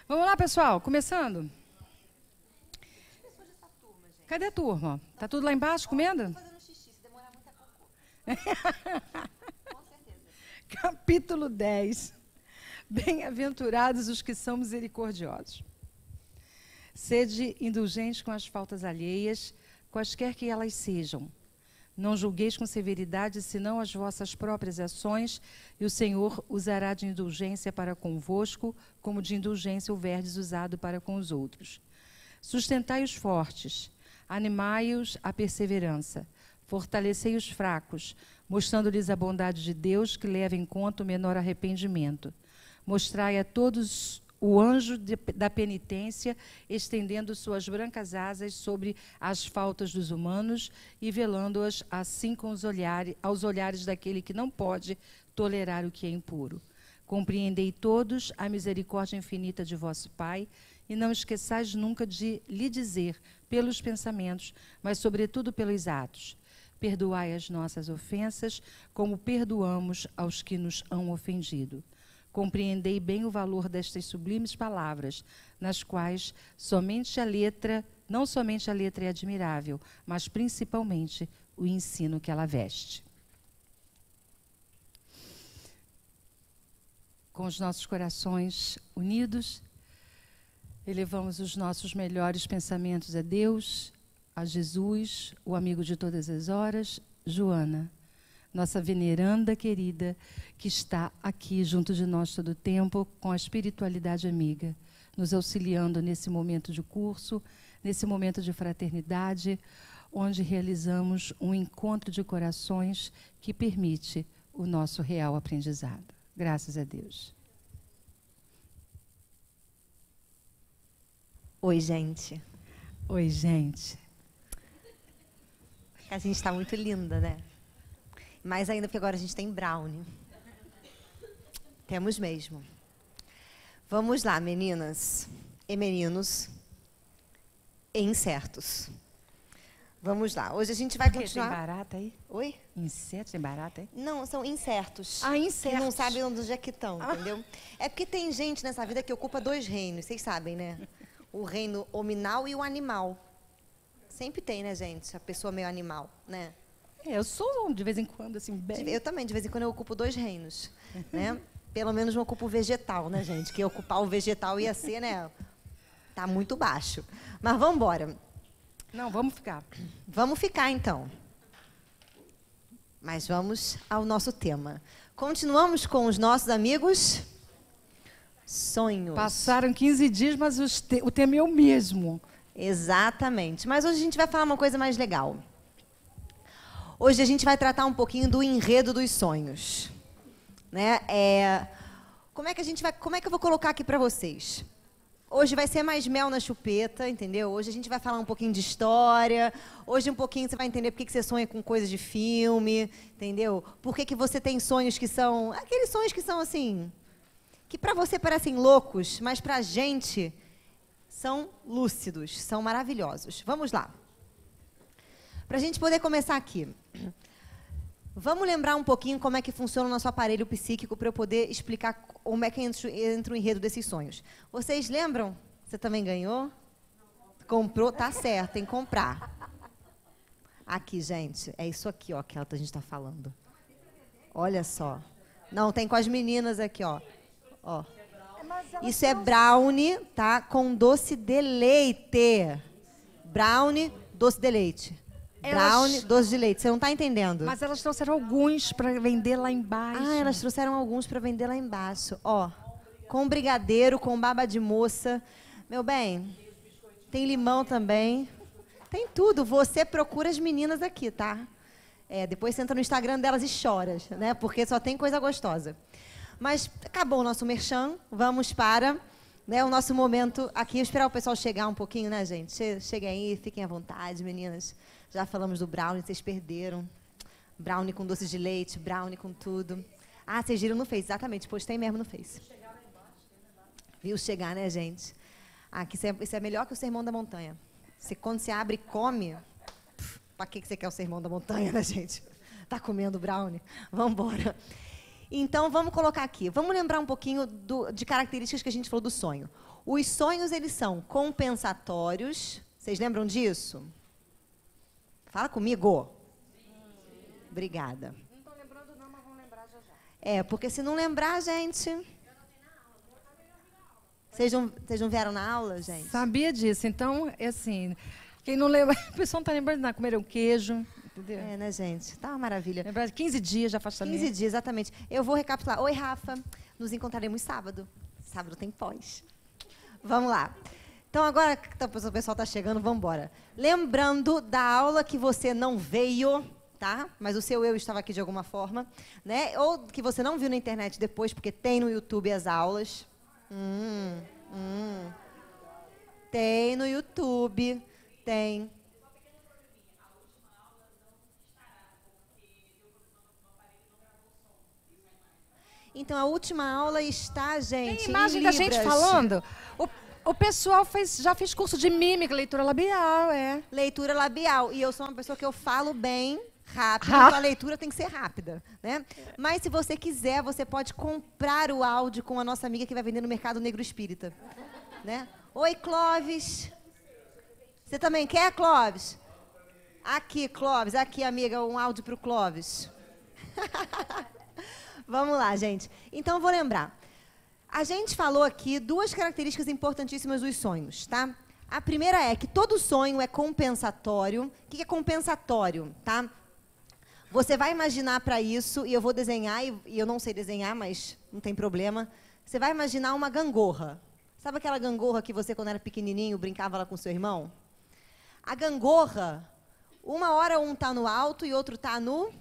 Vamos lá, pessoal, começando. Cadê a turma? Tá tudo lá embaixo comendo? Fazendo xixi, se demorar muito é cocô. Com certeza. Capítulo 10. Bem-aventurados os que são misericordiosos. Sede indulgentes com as faltas alheias, quaisquer que elas sejam. Não julgueis com severidade, senão as vossas próprias ações, e o Senhor usará de indulgência para convosco, como de indulgência houverdes usado para com os outros. Sustentai os fortes, animai-os à perseverança, fortalecei os fracos, mostrando-lhes a bondade de Deus, que leva em conta o menor arrependimento. Mostrai a todos o anjo da penitência, estendendo suas brancas asas sobre as faltas dos humanos e velando-as assim com aos olhares daquele que não pode tolerar o que é impuro. Compreendei todos a misericórdia infinita de vosso Pai, e não esqueçais nunca de lhe dizer pelos pensamentos, mas sobretudo pelos atos. Perdoai as nossas ofensas, como perdoamos aos que nos hão ofendido. Compreendei bem o valor destas sublimes palavras, nas quais não somente a letra é admirável, mas principalmente o ensino que ela veste. Com os nossos corações unidos, elevamos os nossos melhores pensamentos a Deus, a Jesus, o amigo de todas as horas, Joana, nossa veneranda querida, que está aqui junto de nós todo o tempo, com a espiritualidade amiga, nos auxiliando nesse momento de curso, nesse momento de fraternidade, onde realizamos um encontro de corações que permite o nosso real aprendizado. Graças a Deus. Oi, gente. Oi, gente. A gente está muito linda, né? Mais ainda porque agora a gente tem brownie. Temos mesmo. Vamos lá, meninas e meninos e incertos. Vamos lá. Hoje a gente vai continuar... Tem barata aí? Oi? Insetos? Tem barata aí? Não, são incertos. Ah, incertos. Que não sabem onde é que estão, entendeu? É porque tem gente nessa vida que ocupa dois reinos, vocês sabem, né? O reino hominal e o animal. Sempre tem, né, gente? A pessoa meio animal, né? Eu sou, de vez em quando, assim, bem... Eu também, de vez em quando, eu ocupo dois reinos, né? Pelo menos não ocupo o vegetal, né, gente? Que ocupar o vegetal ia ser, né? Tá muito baixo. Mas vamos embora. Não, vamos ficar. Vamos ficar, então. Mas vamos ao nosso tema. Continuamos com os nossos amigos... Sonhos. Passaram 15 dias, mas o tema é o mesmo. Exatamente. Mas hoje a gente vai falar uma coisa mais legal. Hoje a gente vai tratar um pouquinho do enredo dos sonhos. Né? Como é que eu vou colocar aqui para vocês? Hoje vai ser mais mel na chupeta, entendeu? Hoje a gente vai falar um pouquinho de história. Hoje um pouquinho você vai entender por que você sonha com coisas de filme, entendeu? Por que você tem sonhos que são... Aqueles sonhos que são assim... que para você parecem loucos, mas para a gente são lúcidos, são maravilhosos. Vamos lá. Para a gente poder começar aqui, vamos lembrar um pouquinho como é que funciona o nosso aparelho psíquico para eu poder explicar como é que entra o enredo desses sonhos. Vocês lembram? Você também ganhou? Comprou? Tá certo, tem que comprar. Aqui, gente, é isso aqui, ó, que a gente está falando. Olha só. Não, tem com as meninas aqui, ó. Ó. Isso é brownie, tá? Com doce de leite. Brownie, doce de leite. Brownie, doce de leite. Você não está entendendo? Mas elas trouxeram alguns para vender lá embaixo. Ah, elas trouxeram alguns para vender lá embaixo. Ó, com brigadeiro, com baba de moça. Meu bem, tem limão também. Tem tudo. Você procura as meninas aqui, tá? Depois você entra no Instagram delas e chora, né? Porque só tem coisa gostosa. Mas acabou o nosso merchan, vamos para, né, o nosso momento aqui. Esperar o pessoal chegar um pouquinho, né, gente? Cheguem aí, fiquem à vontade, meninas. Já falamos do brownie, vocês perderam. Brownie com doce de leite, brownie com tudo. Ah, vocês viram no Face, exatamente, postei mesmo no Face. Viu chegar, né, gente? Aqui isso é melhor que o Sermão da Montanha. Quando você abre e come, para que você quer o Sermão da Montanha, né, gente? Tá comendo brownie? Vamos embora. Então, vamos colocar aqui. Vamos lembrar um pouquinho de características que a gente falou do sonho. Os sonhos, eles são compensatórios. Vocês lembram disso? Fala comigo. Obrigada. Não estou lembrando não, mas vamos lembrar já já. É, porque se não lembrar, gente... Vocês não vieram na aula, gente? Sabia disso. Então, é assim, quem não lembra, a pessoa não está lembrando de nada. Comeram queijo, entendeu? É, né, gente? Tá uma maravilha. Lembrar de 15 dias já faz também. 15 dias, exatamente. Eu vou recapitular. Oi, Rafa. Nos encontraremos sábado. Sábado tem pós. Vamos lá. Então, agora que o pessoal está chegando, vamos embora. Lembrando da aula que você não veio, tá? Mas o seu eu estava aqui de alguma forma, né? Ou que você não viu na internet depois, porque tem no YouTube as aulas. Tem no YouTube, tem. Então, a última aula está, gente, tem imagem em da gente Libras. falando. O pessoal já fez curso de mímica, leitura labial, Leitura labial. E eu sou uma pessoa que eu falo bem rápido, então a leitura tem que ser rápida, né? Mas se você quiser, você pode comprar o áudio com a nossa amiga que vai vender no Mercado Negro Espírita, né? Oi, Clóvis. Você também quer, Clóvis? Aqui, Clóvis. Aqui, amiga, um áudio para o Clóvis. Vamos lá, gente. Então, eu vou lembrar. A gente falou aqui duas características importantíssimas dos sonhos, tá? A primeira é que todo sonho é compensatório. O que é compensatório, tá? Você vai imaginar para isso, e eu vou desenhar, e eu não sei desenhar, mas não tem problema. Você vai imaginar uma gangorra. Sabe aquela gangorra que você, quando era pequenininho, brincava lá com seu irmão? A gangorra, uma hora um está no alto e outro está no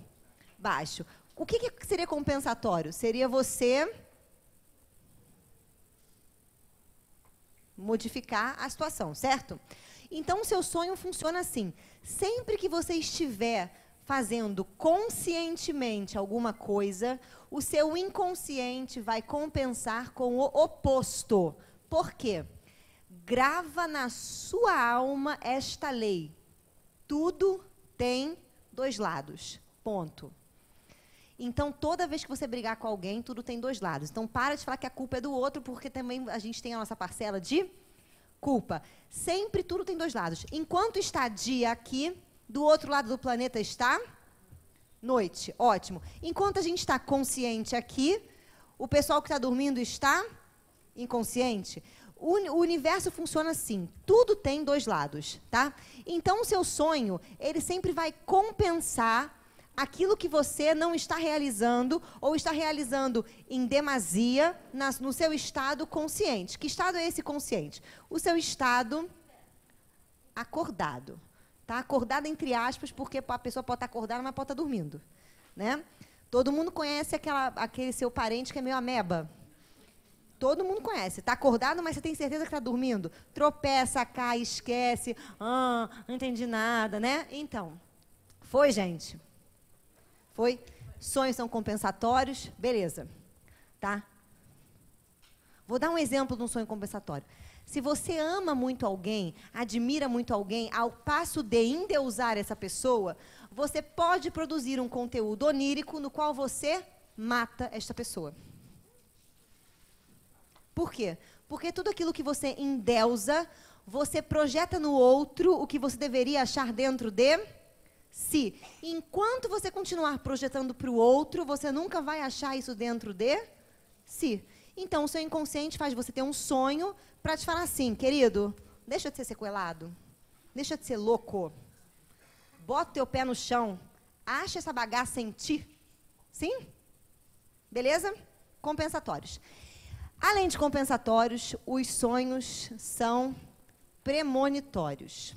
baixo. O que seria compensatório? Seria você modificar a situação, certo? Então, o seu sonho funciona assim. Sempre que você estiver fazendo conscientemente alguma coisa, o seu inconsciente vai compensar com o oposto. Por quê? Grava na sua alma esta lei. Tudo tem dois lados. Ponto. Então, toda vez que você brigar com alguém, tudo tem dois lados. Então, para de falar que a culpa é do outro, porque também a gente tem a nossa parcela de culpa. Sempre tudo tem dois lados. Enquanto está dia aqui, do outro lado do planeta está noite. Ótimo. Enquanto a gente está consciente aqui, o pessoal que está dormindo está inconsciente. O universo funciona assim. Tudo tem dois lados, tá? Então, o seu sonho, ele sempre vai compensar aquilo que você não está realizando ou está realizando em demasia no seu estado consciente. Que estado é esse consciente? O seu estado acordado. Tá? Acordado entre aspas, porque a pessoa pode estar acordada, mas pode estar dormindo. Né? Todo mundo conhece aquele seu parente que é meio ameba. Todo mundo conhece. Está acordado, mas você tem certeza que está dormindo? Tropeça, cai, esquece. Não entendi nada, né? Então, foi, gente? Foi? Sonhos são compensatórios? Beleza. Tá? Vou dar um exemplo de um sonho compensatório. Se você ama muito alguém, admira muito alguém, ao passo de endeusar essa pessoa, você pode produzir um conteúdo onírico no qual você mata esta pessoa. Por quê? Porque tudo aquilo que você endeusa, você projeta no outro o que você deveria achar dentro de si. Enquanto você continuar projetando para o outro, você nunca vai achar isso dentro de si. Então, o seu inconsciente faz você ter um sonho para te falar assim, querido, deixa de ser sequelado, deixa de ser louco, bota o teu pé no chão, acha essa bagaça em ti. Sim? Beleza? Compensatórios. Além de compensatórios, os sonhos são premonitórios.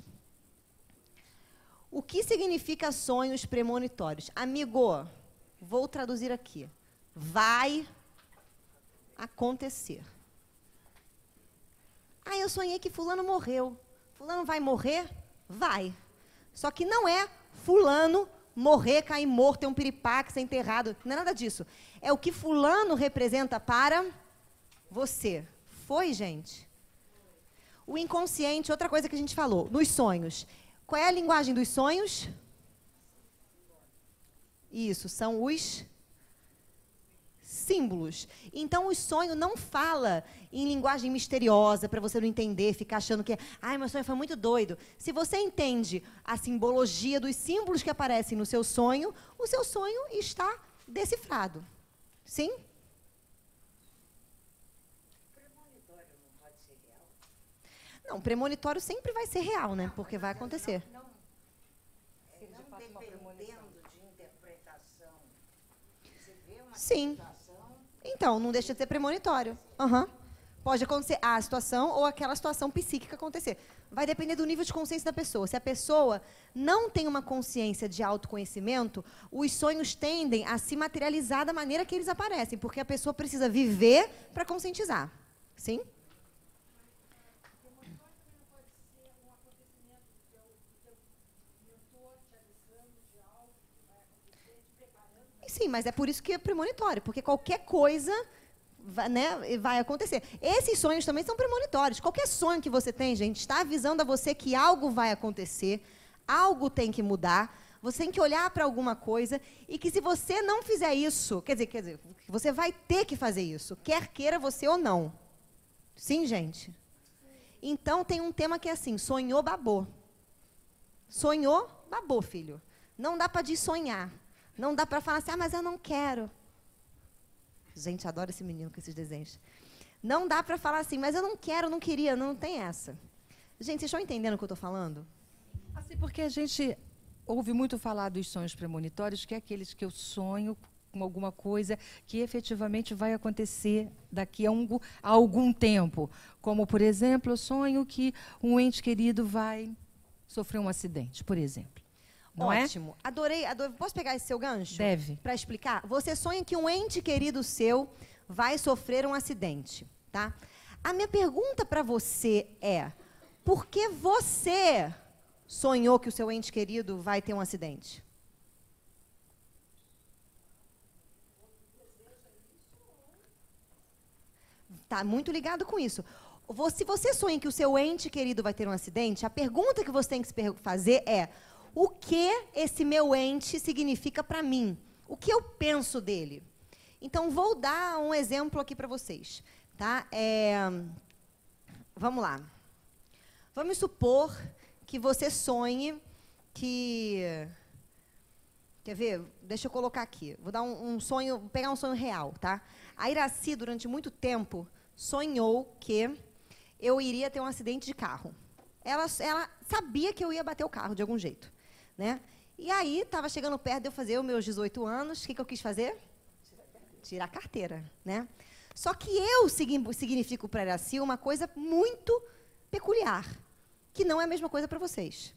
O que significa sonhos premonitórios? Amigo, vou traduzir aqui. Vai acontecer. Ah, eu sonhei que fulano morreu. Fulano vai morrer? Vai. Só que não é fulano morrer, cair morto, ter um piripaque, ser enterrado. Não é nada disso. É o que fulano representa para você. Foi, gente? O inconsciente, outra coisa que a gente falou, nos sonhos. Qual é a linguagem dos sonhos? Isso, são os símbolos. Então, o sonho não fala em linguagem misteriosa, para você não entender, ficar achando que, ai, meu sonho foi muito doido. Se você entende a simbologia dos símbolos que aparecem no seu sonho, o seu sonho está decifrado. Sim? Premonitório não pode ser real? Não, premonitório sempre vai ser real, né? Porque vai acontecer. Não dependendo de interpretação. Você vê uma Sim. situação... Então, não deixa de ser premonitório. Aham. Pode acontecer a situação ou aquela situação psíquica acontecer. Vai depender do nível de consciência da pessoa. Se a pessoa não tem uma consciência de autoconhecimento, os sonhos tendem a se materializar da maneira que eles aparecem, porque a pessoa precisa viver para conscientizar. Sim? Sim, mas é por isso que é premonitório, porque qualquer coisa vai acontecer. Esses sonhos também são premonitórios. Qualquer sonho que você tem, gente, está avisando a você que algo vai acontecer, algo tem que mudar, você tem que olhar para alguma coisa e que se você não fizer isso, quer dizer, você vai ter que fazer isso, quer queira você ou não. Sim, gente? Então, tem um tema que é assim, sonhou, babou. Sonhou, babou, filho. Não dá para sonhar. Não dá para falar assim, mas eu não quero. Gente, adoro esse menino com esses desenhos. Não dá para falar assim, mas eu não quero, não queria, não tem essa. Gente, vocês estão entendendo o que eu estou falando? Assim, porque a gente ouve muito falar dos sonhos premonitórios, que é aqueles que eu sonho com alguma coisa que efetivamente vai acontecer daqui a algum tempo. Como, por exemplo, eu sonho que um ente querido vai sofrer um acidente, por exemplo. Não Ótimo. Adorei. Posso pegar esse seu gancho? Deve. Para explicar? Você sonha que um ente querido seu vai sofrer um acidente, tá? A minha pergunta para você é, por que você sonhou que o seu ente querido vai ter um acidente? Tá muito ligado com isso. Se você sonha que o seu ente querido vai ter um acidente, a pergunta que você tem que se fazer é: o que esse meu ente significa para mim? O que eu penso dele? Então, vou dar um exemplo aqui para vocês. Tá? Vamos lá. Vamos supor que você sonhe que... Quer ver? Deixa eu colocar aqui. Vou dar um sonho, vou pegar um sonho real. Tá? A Iraci, durante muito tempo, sonhou que eu iria ter um acidente de carro. Ela sabia que eu ia bater o carro de algum jeito. Né? E aí, estava chegando perto de eu fazer os meus 18 anos, o que eu quis fazer? Tirar a carteira. Né? Só que eu significo para a Iraci uma coisa muito peculiar, que não é a mesma coisa para vocês.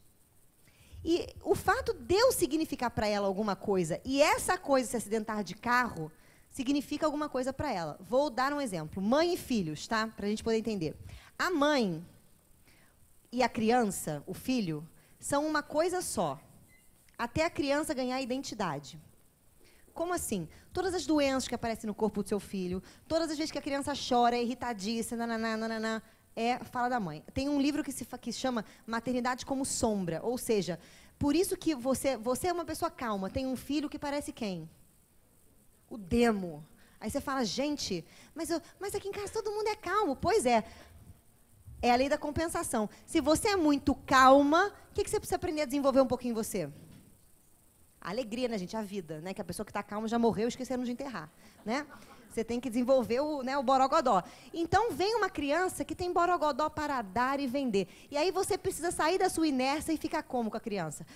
E o fato de eu significar para ela alguma coisa, e essa coisa se acidentar de carro, significa alguma coisa para ela. Vou dar um exemplo. Mãe e filhos, tá? Para a gente poder entender. A mãe e a criança, o filho, são uma coisa só. Até a criança ganhar identidade. Como assim? Todas as doenças que aparecem no corpo do seu filho, todas as vezes que a criança chora, é irritadiça, nananá, fala da mãe. Tem um livro que se chama Maternidade como Sombra, ou seja, por isso que você é uma pessoa calma, tem um filho que parece quem? O demo. Aí você fala, gente, mas aqui em casa todo mundo é calmo. Pois é. É a lei da compensação. Se você é muito calma, o que você precisa aprender a desenvolver um pouquinho em você? A alegria, né, gente? A vida, né? Que a pessoa que está calma já morreu, esqueceram de enterrar, né? Você tem que desenvolver o borogodó. Então, vem uma criança que tem borogodó para dar e vender. E aí você precisa sair da sua inércia e ficar como com a criança?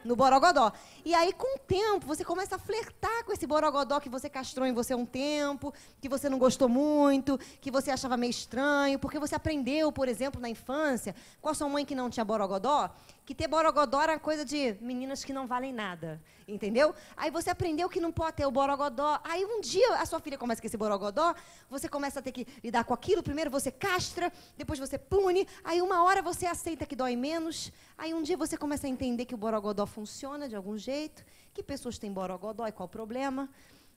No borogodó. E aí, com o tempo, você começa a flertar com esse borogodó que você castrou em você há um tempo, que você não gostou muito, que você achava meio estranho, porque você aprendeu, por exemplo, na infância, com a sua mãe que não tinha borogodó, que ter borogodó era coisa de meninas que não valem nada, entendeu? Aí você aprendeu que não pode ter o borogodó. Aí um dia a sua filha começa com esse borogodó, você começa a ter que lidar com aquilo. Primeiro você castra, depois você pune, aí uma hora você aceita que dói menos, aí um dia você começa a entender que o borogodó funciona de algum jeito, que pessoas têm borogodó e qual o problema,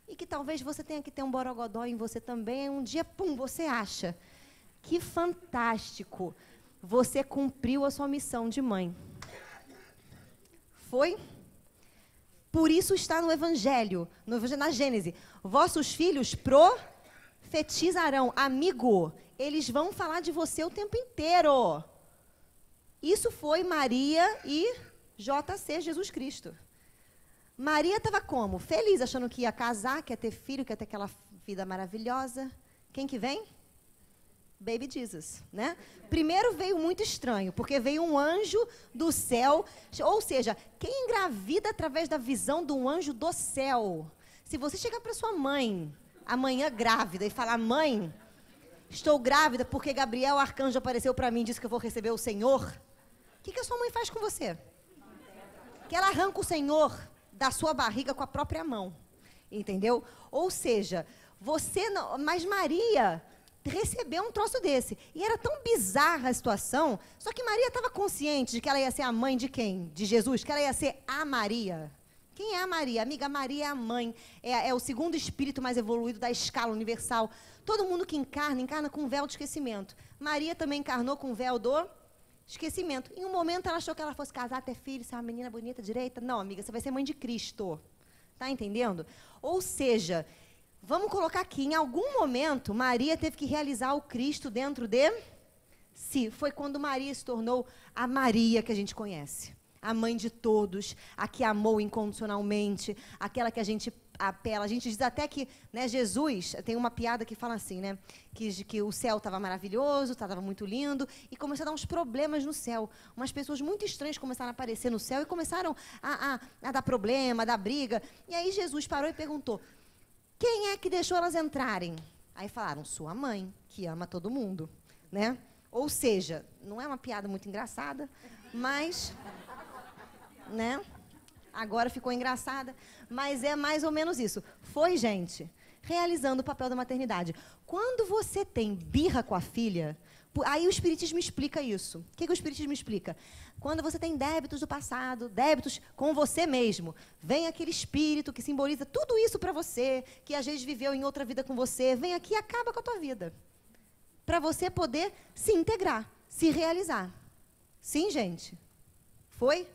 e que talvez você tenha que ter um borogodó em você também. Aí um dia, pum, você acha. Que fantástico! Você cumpriu a sua missão de mãe. Foi? Por isso está no Evangelho, na Gênesis. Vossos filhos profetizarão. Amigo, eles vão falar de você o tempo inteiro. Isso foi Maria e JC, Jesus Cristo. Maria estava como? Feliz, achando que ia casar, que ia ter filho, que ia ter aquela vida maravilhosa. Quem que vem? Baby Jesus, né? Primeiro veio muito estranho, porque veio um anjo do céu, ou seja, quem engravida através da visão de um anjo do céu? Se você chegar para sua mãe, amanhã grávida, e falar, mãe, estou grávida porque Gabriel, arcanjo, apareceu para mim e disse que eu vou receber o Senhor, o que a sua mãe faz com você? Que ela arranca o Senhor da sua barriga com a própria mão, entendeu? Ou seja, você não, mas Maria recebeu um troço desse. E era tão bizarra a situação, só que Maria estava consciente de que ela ia ser a mãe de quem? De Jesus, que ela ia ser a Maria. Quem é a Maria? Amiga, Maria é a mãe, é o segundo espírito mais evoluído da escala universal. Todo mundo que encarna com um véu de esquecimento. Maria também encarnou com um véu do esquecimento. Em um momento ela achou que ela fosse casar, ter filho, ser uma menina bonita, direita. Não, amiga, você vai ser mãe de Cristo. Tá entendendo? Ou seja, vamos colocar aqui, em algum momento, Maria teve que realizar o Cristo dentro de si. Foi quando Maria se tornou a Maria que a gente conhece. A mãe de todos, a que amou incondicionalmente, aquela que a gente apela. A gente diz até que, né, Jesus, tem uma piada que fala assim, né, que o céu estava maravilhoso, estava muito lindo, e começou a dar uns problemas no céu. Umas pessoas muito estranhas começaram a aparecer no céu e começaram a dar problema, a dar briga. E aí Jesus parou e perguntou, quem é que deixou elas entrarem? Aí falaram, sua mãe, que ama todo mundo, né? Ou seja, não é uma piada muito engraçada, mas, né? Agora ficou engraçada, mas é mais ou menos isso. Foi, gente, realizando o papel da maternidade. Quando você tem birra com a filha, aí o Espiritismo explica isso. O que o Espiritismo explica? Quando você tem débitos do passado, débitos com você mesmo, vem aquele espírito que simboliza tudo isso para você, que às vezes viveu em outra vida com você, vem aqui e acaba com a tua vida. Para você poder se integrar, se realizar. Sim, gente? Foi?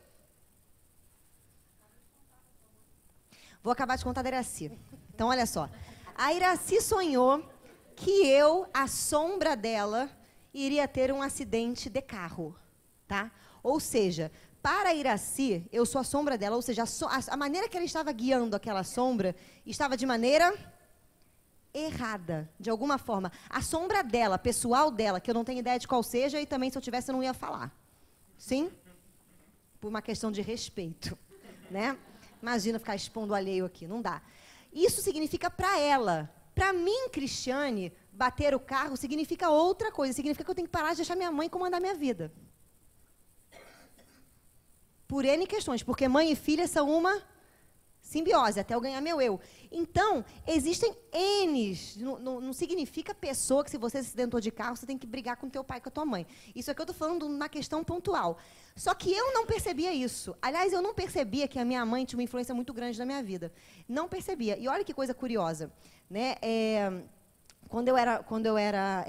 Vou acabar de contar da Iraci. Então, olha só. A Iraci sonhou que eu, a sombra dela, iria ter um acidente de carro, tá? Ou seja, para a Iraci, eu sou a sombra dela, ou seja, a maneira que ela estava guiando aquela sombra estava de maneira errada, de alguma forma. A sombra dela, pessoal dela, que eu não tenho ideia de qual seja, e também se eu tivesse eu não ia falar. Sim? Por uma questão de respeito, né? Imagina ficar expondo o alheio aqui, não dá. Isso significa para ela. Para mim, Cristiane, bater o carro significa outra coisa. Significa que eu tenho que parar de deixar minha mãe comandar minha vida. Por N questões, porque mãe e filha são uma simbiose, até eu ganhar meu eu. Então, existem N's. Não significa pessoa que se você se acidentou de carro, você tem que brigar com teu pai e com a tua mãe. Isso aqui eu estou falando na questão pontual. Só que eu não percebia isso. Aliás, eu não percebia que a minha mãe tinha uma influência muito grande na minha vida. Não percebia. E olha que coisa curiosa, né? Quando eu era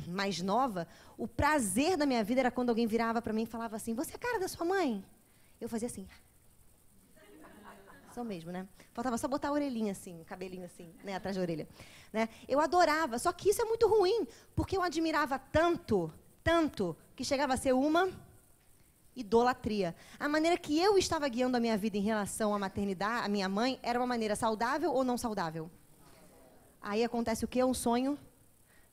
mais nova, o prazer da minha vida era quando alguém virava para mim e falava assim, você é a cara da sua mãe? Eu fazia assim. São mesmo, né? Faltava só botar a orelhinha assim, o cabelinho assim, né, atrás da orelha. Né? Eu adorava, só que isso é muito ruim, porque eu admirava tanto, que chegava a ser uma idolatria. A maneira que eu estava guiando a minha vida em relação à maternidade, à minha mãe, era uma maneira saudável ou não saudável? Aí acontece o quê? Um sonho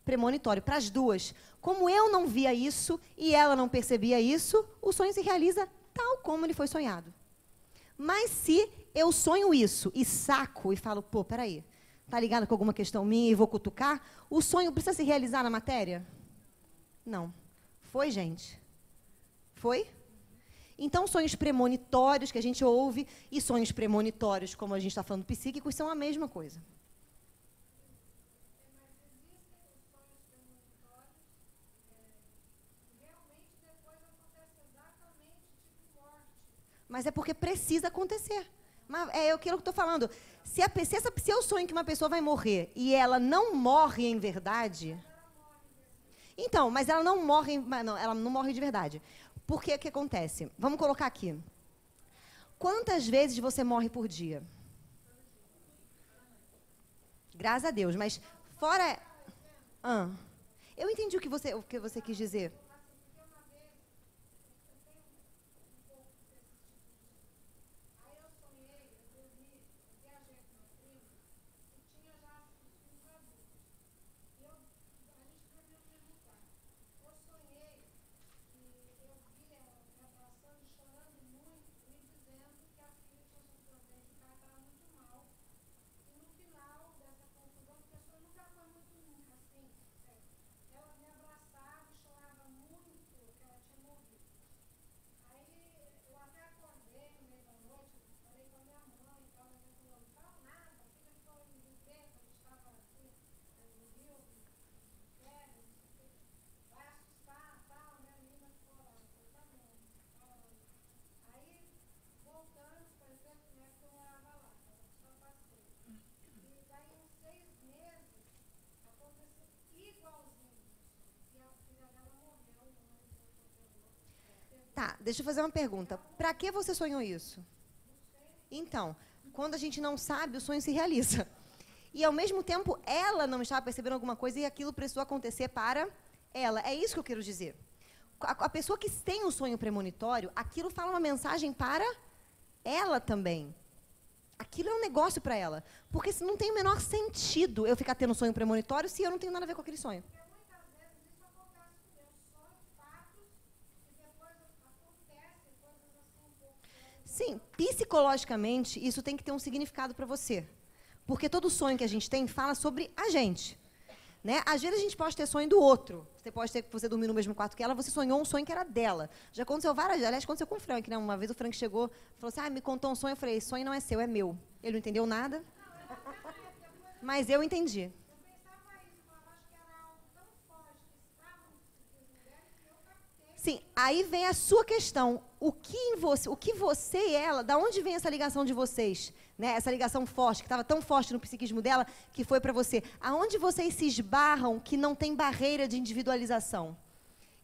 premonitório para as duas. Como eu não via isso e ela não percebia isso, o sonho se realiza tal como ele foi sonhado. Mas se eu sonho isso e saco e falo, pô, peraí, tá ligado com alguma questão minha e vou cutucar, o sonho precisa se realizar na matéria? Não. Foi, gente? Foi? Então, sonhos premonitórios que a gente ouve e sonhos premonitórios, como a gente está falando, psíquicos, são a mesma coisa. Mas é porque precisa acontecer. Mas é aquilo que eu estou falando. Se eu sonho que uma pessoa vai morrer e ela não morre em verdade... Então, mas ela não morre, ela não morre de verdade. Porque o que acontece? Vamos colocar aqui. Quantas vezes você morre por dia? Graças a Deus, mas fora... Eu entendi o que você quis dizer. Tá, deixa eu fazer uma pergunta. Para que você sonhou isso? Então, quando a gente não sabe, o sonho se realiza. E, ao mesmo tempo, ela não estava percebendo alguma coisa e aquilo precisou acontecer para ela. É isso que eu quero dizer. A pessoa que tem um sonho premonitório, aquilo fala uma mensagem para ela também. Aquilo é um negócio para ela. Porque não tem o menor sentido eu ficar tendo um sonho premonitório se eu não tenho nada a ver com aquele sonho. Sim, psicologicamente, isso tem que ter um significado para você. Porque todo sonho que a gente tem fala sobre a gente. Né? Às vezes a gente pode ter sonho do outro. Você pode ter que você dormir no mesmo quarto que ela, você sonhou um sonho que era dela. Já aconteceu várias vezes. Aliás, aconteceu com o Frank, né? Uma vez o Frank chegou e falou assim, me contou um sonho. Eu falei, sonho não é seu, é meu. Ele não entendeu nada. Mas eu entendi. Sim, aí vem a sua questão. O que você e ela, da onde vem essa ligação de vocês? Né? Essa ligação forte, que estava tão forte no psiquismo dela, que foi para você. Aonde vocês se esbarram que não tem barreira de individualização?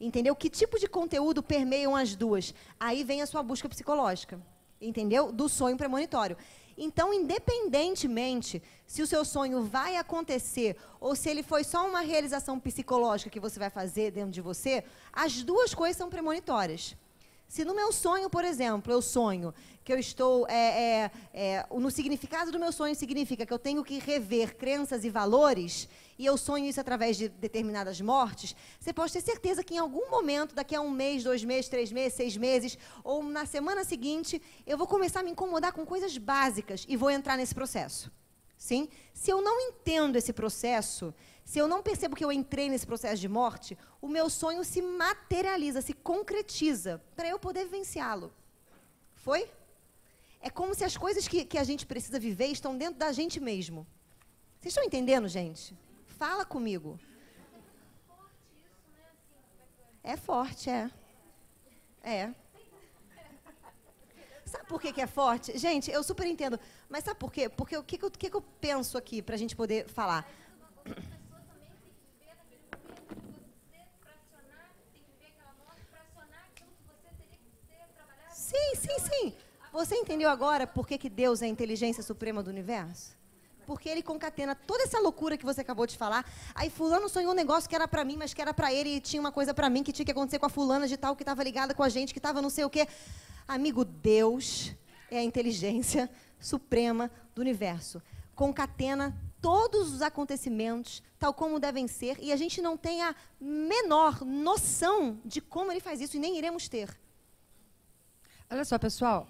Entendeu? Que tipo de conteúdo permeiam as duas? Aí vem a sua busca psicológica. Entendeu? Do sonho premonitório. Então, independentemente se o seu sonho vai acontecer ou se ele foi só uma realização psicológica que você vai fazer dentro de você, as duas coisas são premonitórias. Se no meu sonho, por exemplo, eu sonho que eu estou... no significado do meu sonho significa que eu tenho que rever crenças e valores, e eu sonho isso através de determinadas mortes, você pode ter certeza que em algum momento, daqui a 1 mês, 2 meses, 3 meses, 6 meses, ou na semana seguinte, eu vou começar a me incomodar com coisas básicas e vou entrar nesse processo. Sim? Se eu não entendo esse processo, se eu não percebo que eu entrei nesse processo de morte, o meu sonho se materializa, se concretiza, para eu poder vivenciá-lo. Foi? É como se as coisas que a gente precisa viver estão dentro da gente mesmo. Vocês estão entendendo, gente? Fala comigo. É forte, é. É. Sabe por que é forte? Gente, eu super entendo. Mas sabe por quê? Porque o que eu penso aqui para a gente poder falar? Sim. Você entendeu agora por que Deus é a inteligência suprema do universo? Porque ele concatena toda essa loucura que você acabou de falar. Aí fulano sonhou um negócio que era pra mim, mas que era pra ele, e tinha uma coisa pra mim que tinha que acontecer com a fulana de tal, que estava ligada com a gente, que estava não sei o quê. Amigo, Deus é a inteligência suprema do universo. Concatena todos os acontecimentos, tal como devem ser, e a gente não tem a menor noção de como ele faz isso, e nem iremos ter. Olha só, pessoal.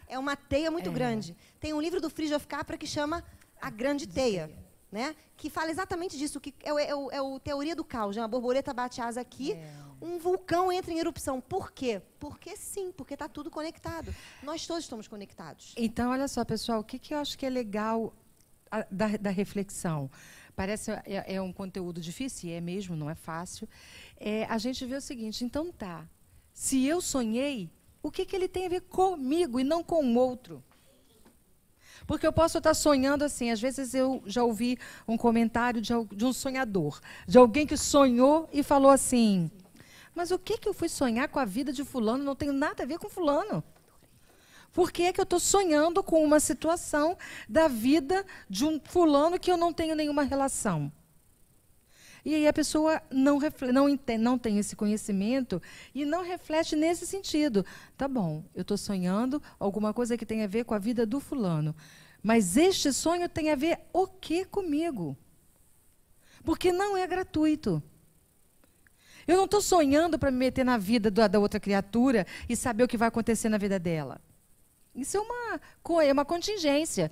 É uma teia muito grande. Tem um livro do Fritjof Capra que chama A Grande Teia, né? Que fala exatamente disso, que é o teoria do caos. Uma borboleta bate asa aqui, um vulcão entra em erupção. Por quê? Porque sim, porque está tudo conectado. Nós todos estamos conectados. Então, olha só, pessoal, o que eu acho que é legal da reflexão? Parece é um conteúdo difícil, e é mesmo, não é fácil. A gente vê o seguinte, então tá, se eu sonhei, o que ele tem a ver comigo e não com o outro? Porque eu posso estar sonhando assim. Às vezes eu já ouvi um comentário de um sonhador, de alguém que sonhou e falou assim, mas o que eu fui sonhar com a vida de fulano? Não tem nada a ver com fulano. Por que é que eu estou sonhando com uma situação da vida de um fulano que eu não tenho nenhuma relação? E aí a pessoa não tem esse conhecimento e não reflete nesse sentido. Tá bom, eu estou sonhando alguma coisa que tem a ver com a vida do fulano. Mas este sonho tem a ver o quê comigo? Porque não é gratuito. Eu não estou sonhando para me meter na vida da outra criatura e saber o que vai acontecer na vida dela. Isso é uma contingência,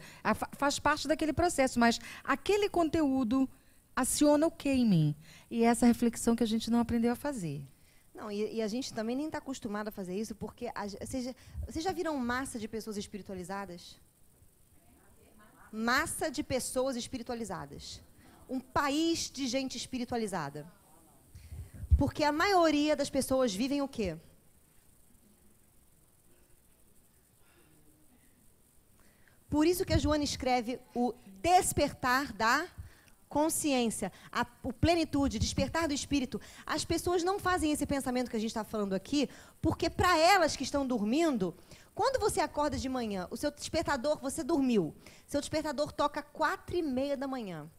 faz parte daquele processo, mas aquele conteúdo aciona o que em mim? E é essa reflexão que a gente não aprendeu a fazer. Não, e a gente também nem está acostumado a fazer isso, porque vocês já viram massa de pessoas espiritualizadas? Massa de pessoas espiritualizadas. Um país de gente espiritualizada. Porque a maioria das pessoas vivem o quê? Por isso que a Joana escreve o despertar da consciência, o plenitude, despertar do espírito. As pessoas não fazem esse pensamento que a gente está falando aqui, porque para elas que estão dormindo, quando você acorda de manhã, o seu despertador, você dormiu, seu despertador toca 4h30 da manhã.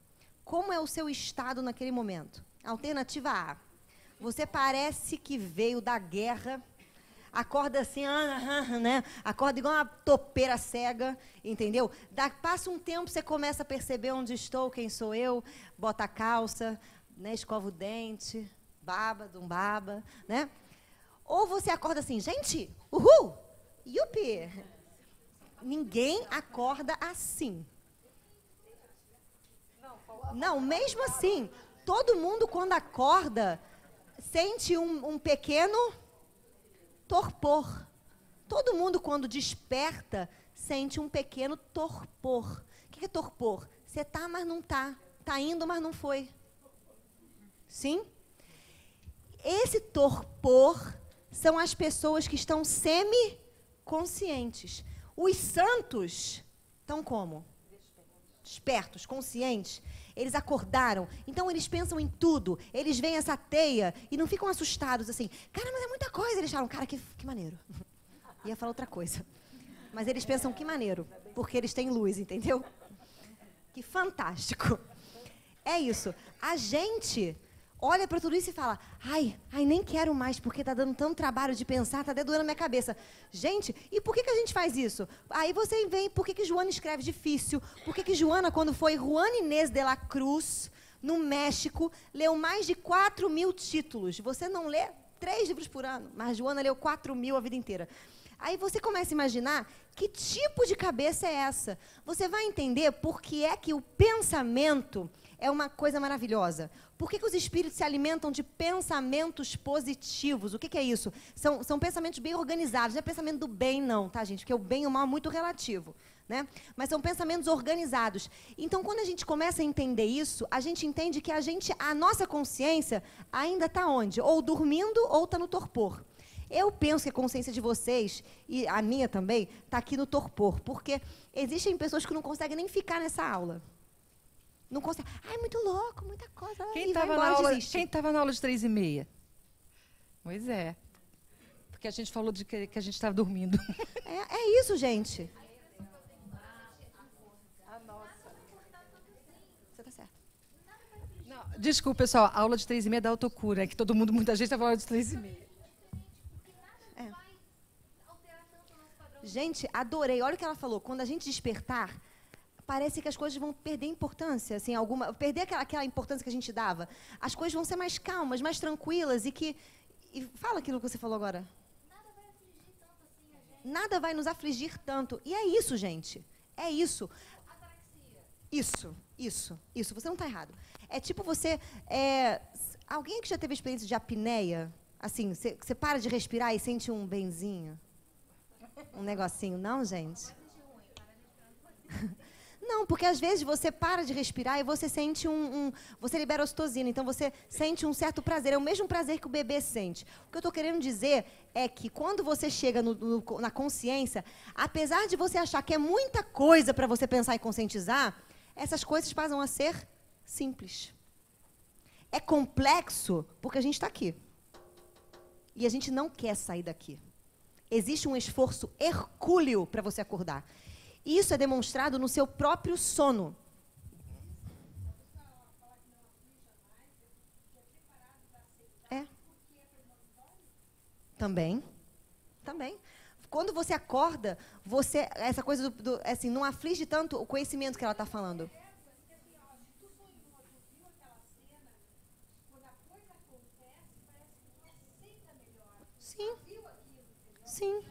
Como é o seu estado naquele momento? Alternativa A. Você parece que veio da guerra, acorda assim, né? Acorda igual uma topeira cega, entendeu? Passa um tempo, você começa a perceber onde estou, quem sou eu, bota a calça, né? Escova o dente, baba, não baba, né? Ou você acorda assim, gente, uhul, yupi. Ninguém acorda assim. Não, mesmo assim, todo mundo quando acorda sente um pequeno torpor. Todo mundo, quando desperta, sente um pequeno torpor. O que é torpor? Você está, mas não está. Está indo, mas não foi. Sim? Esse torpor são as pessoas que estão semi-conscientes. Os santos estão como? Despertos, conscientes. Eles acordaram, então eles pensam em tudo, eles veem essa teia e não ficam assustados assim, cara, mas é muita coisa. Eles falam, cara, que maneiro. Ia falar outra coisa. Mas eles pensam, que maneiro, porque eles têm luz, entendeu? Que fantástico. É isso. A gente olha para tudo isso e fala, ai, nem quero mais, porque está dando tanto trabalho de pensar, está até doendo a minha cabeça. Gente, e por que a gente faz isso? Aí você vem, por que Joana escreve difícil? Por que Joana, quando foi Juana Inês de la Cruz, no México, leu mais de 4.000 títulos? Você não lê 3 livros por ano, mas Joana leu 4.000 a vida inteira. Aí você começa a imaginar que tipo de cabeça é essa. Você vai entender por que é que o pensamento é uma coisa maravilhosa. Por que os espíritos se alimentam de pensamentos positivos? O que é isso? São pensamentos bem organizados. Não é pensamento do bem, não, tá, gente? Porque o bem e o mal é muito relativo, né? Mas são pensamentos organizados. Então, quando a gente começa a entender isso, a gente entende que a nossa consciência ainda está onde? Ou dormindo ou está no torpor. Eu penso que a consciência de vocês, e a minha também, está aqui no torpor. Porque existem pessoas que não conseguem nem ficar nessa aula. Não consegue. Ai, muito louco, muita coisa. Quem estava na aula de 3h30? Pois é. Porque a gente falou de que a gente estava dormindo. É isso, gente. Você está certo. Não, desculpa, pessoal. A aula de 3h30 é da autocura. É que muita gente estava na aula de 3h30. Gente, adorei. Olha o que ela falou. Quando a gente despertar, parece que as coisas vão perder importância, assim, perder aquela importância que a gente dava. As coisas vão ser mais calmas, mais tranquilas e fala aquilo que você falou agora. Nada vai nos afligir tanto. E é isso, gente. É isso. Isso. Você não está errado. É tipo você... alguém que já teve experiência de apneia, assim, você para de respirar e sente um benzinho? Um negocinho. Não, gente? Não, porque às vezes você para de respirar e você sente você libera ocitocina, então você sente um certo prazer. É o mesmo prazer que o bebê sente. O que eu estou querendo dizer é que quando você chega na consciência, apesar de você achar que é muita coisa para você pensar e conscientizar, essas coisas passam a ser simples. É complexo porque a gente está aqui. E a gente não quer sair daqui. Existe um esforço hercúleo para você acordar. Isso é demonstrado no seu próprio sono. É. Também. Também. Quando você acorda, você, essa coisa assim, não aflige tanto o conhecimento que ela está falando. Sim. Sim.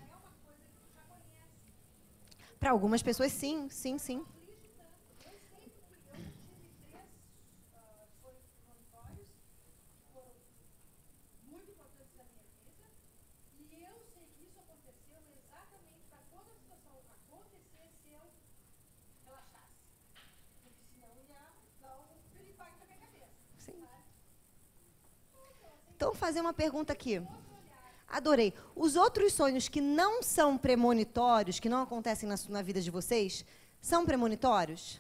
Para algumas pessoas, sim, sim, sim. Então, fazer uma pergunta aqui. Adorei. Os outros sonhos que não são premonitórios, que não acontecem na vida de vocês, são premonitórios?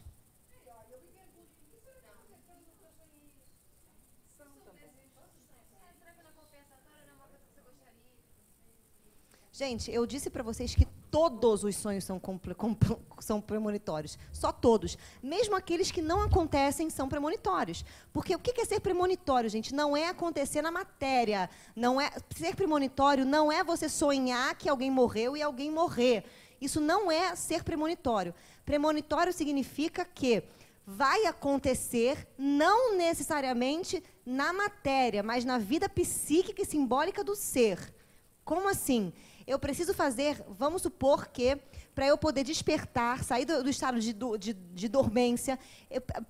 Gente, eu disse para vocês que todos os sonhos são premonitórios. Só todos. Mesmo aqueles que não acontecem são premonitórios. Porque o que é ser premonitório, gente? Não é acontecer na matéria. Não é, ser premonitório não é você sonhar que alguém morreu e alguém morrer. Isso não é ser premonitório. Premonitório significa que vai acontecer não necessariamente na matéria, mas na vida psíquica e simbólica do ser. Como assim? Eu preciso fazer, vamos supor que, para eu poder despertar, sair do estado de dormência,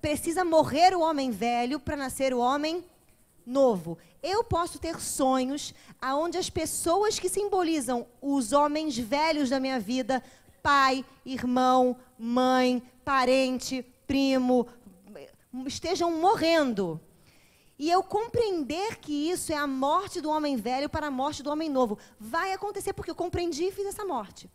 precisa morrer o homem velho para nascer o homem novo. Eu posso ter sonhos onde as pessoas que simbolizam os homens velhos da minha vida, pai, irmão, mãe, parente, primo, estejam morrendo. E eu compreender que isso é a morte do homem velho para a morte do homem novo. Vai acontecer porque eu compreendi e fiz essa morte.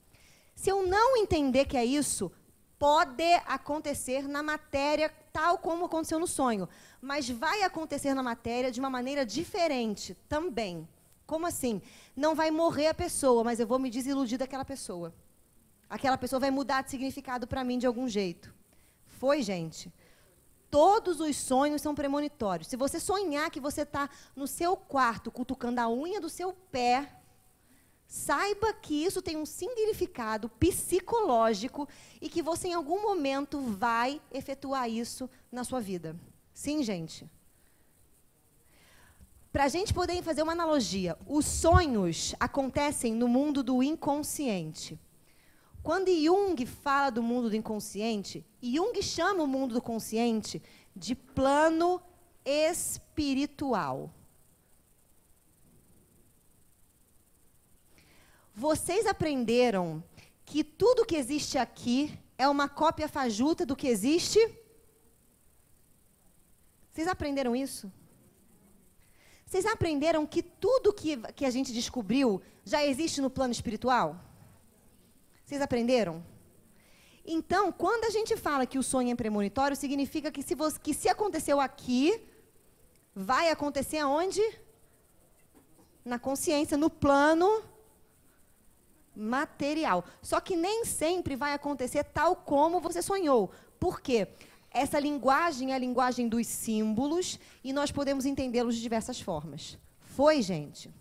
Se eu não entender que é isso, pode acontecer na matéria tal como aconteceu no sonho. Mas vai acontecer na matéria de uma maneira diferente também. Como assim? Não vai morrer a pessoa, mas eu vou me desiludir daquela pessoa. Aquela pessoa vai mudar de significado para mim de algum jeito. Foi, gente? Todos os sonhos são premonitórios. Se você sonhar que você está no seu quarto cutucando a unha do seu pé, saiba que isso tem um significado psicológico e que você em algum momento vai efetuar isso na sua vida. Sim, gente? Para a gente poder fazer uma analogia, os sonhos acontecem no mundo do inconsciente. Quando Jung fala do mundo do inconsciente, Jung chama o mundo do consciente de plano espiritual. Vocês aprenderam que tudo que existe aqui é uma cópia fajuta do que existe? Vocês aprenderam isso? Vocês aprenderam que tudo que a gente descobriu já existe no plano espiritual? Vocês aprenderam? Então, quando a gente fala que o sonho é premonitório, significa que se aconteceu aqui, vai acontecer aonde? Na consciência, no plano material. Só que nem sempre vai acontecer tal como você sonhou. Por quê? Essa linguagem é a linguagem dos símbolos e nós podemos entendê-los de diversas formas. Foi, gente?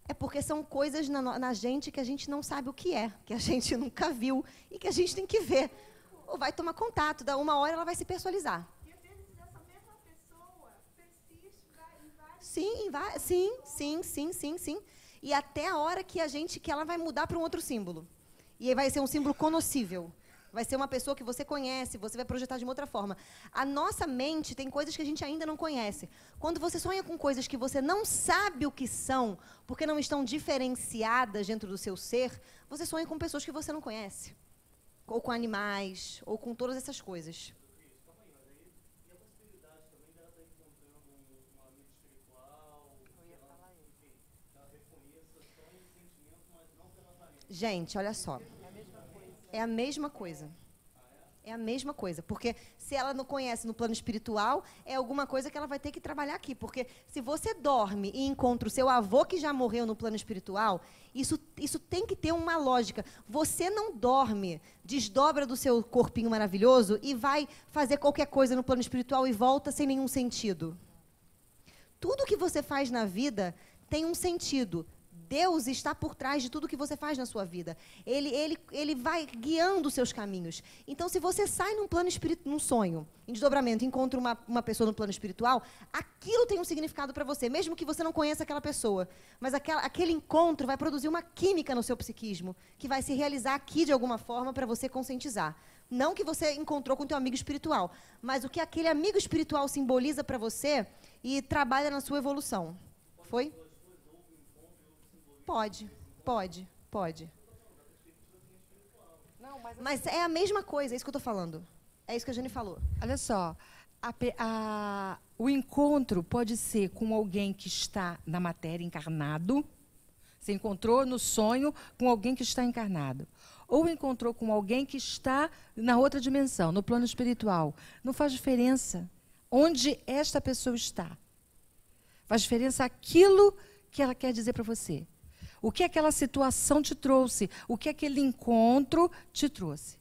É porque são coisas na gente que a gente não sabe o que é, que a gente nunca viu e que a gente tem que ver. Ou vai tomar contato, da uma hora ela vai se personalizar. E às vezes essa mesma pessoa persiste em vários... Sim. E até a hora que ela vai mudar para um outro símbolo. E aí vai ser um símbolo conoscível. Vai ser uma pessoa que você conhece, você vai projetar de uma outra forma. A nossa mente tem coisas que a gente ainda não conhece. Quando você sonha com coisas que você não sabe o que são, porque não estão diferenciadas dentro do seu ser, você sonha com pessoas que você não conhece. Ou com animais, ou com todas essas coisas. Gente, olha só. É a mesma coisa. É a mesma coisa, porque se ela não conhece no plano espiritual, é alguma coisa que ela vai ter que trabalhar aqui. Porque se você dorme e encontra o seu avô que já morreu no plano espiritual, isso tem que ter uma lógica. Você não dorme, desdobra do seu corpinho maravilhoso e vai fazer qualquer coisa no plano espiritual e volta sem nenhum sentido. Tudo que você faz na vida tem um sentido. Deus está por trás de tudo que você faz na sua vida. Ele vai guiando os seus caminhos. Então, se você sai num plano espiritual, num sonho, em desdobramento, encontra uma pessoa no plano espiritual, aquilo tem um significado para você, mesmo que você não conheça aquela pessoa. Mas aquele encontro vai produzir uma química no seu psiquismo, que vai se realizar aqui de alguma forma para você conscientizar. Não que você encontrou com o teu amigo espiritual, mas o que aquele amigo espiritual simboliza para você e trabalha na sua evolução. Foi? Pode. Mas é a mesma coisa, é isso que eu estou falando. É isso que a Jane falou. Olha só, o encontro pode ser com alguém que está na matéria encarnado. Você encontrou no sonho com alguém que está encarnado. Ou encontrou com alguém que está na outra dimensão, no plano espiritual. Não faz diferença onde esta pessoa está. Faz diferença aquilo que ela quer dizer para você. O que aquela situação te trouxe? O que aquele encontro te trouxe?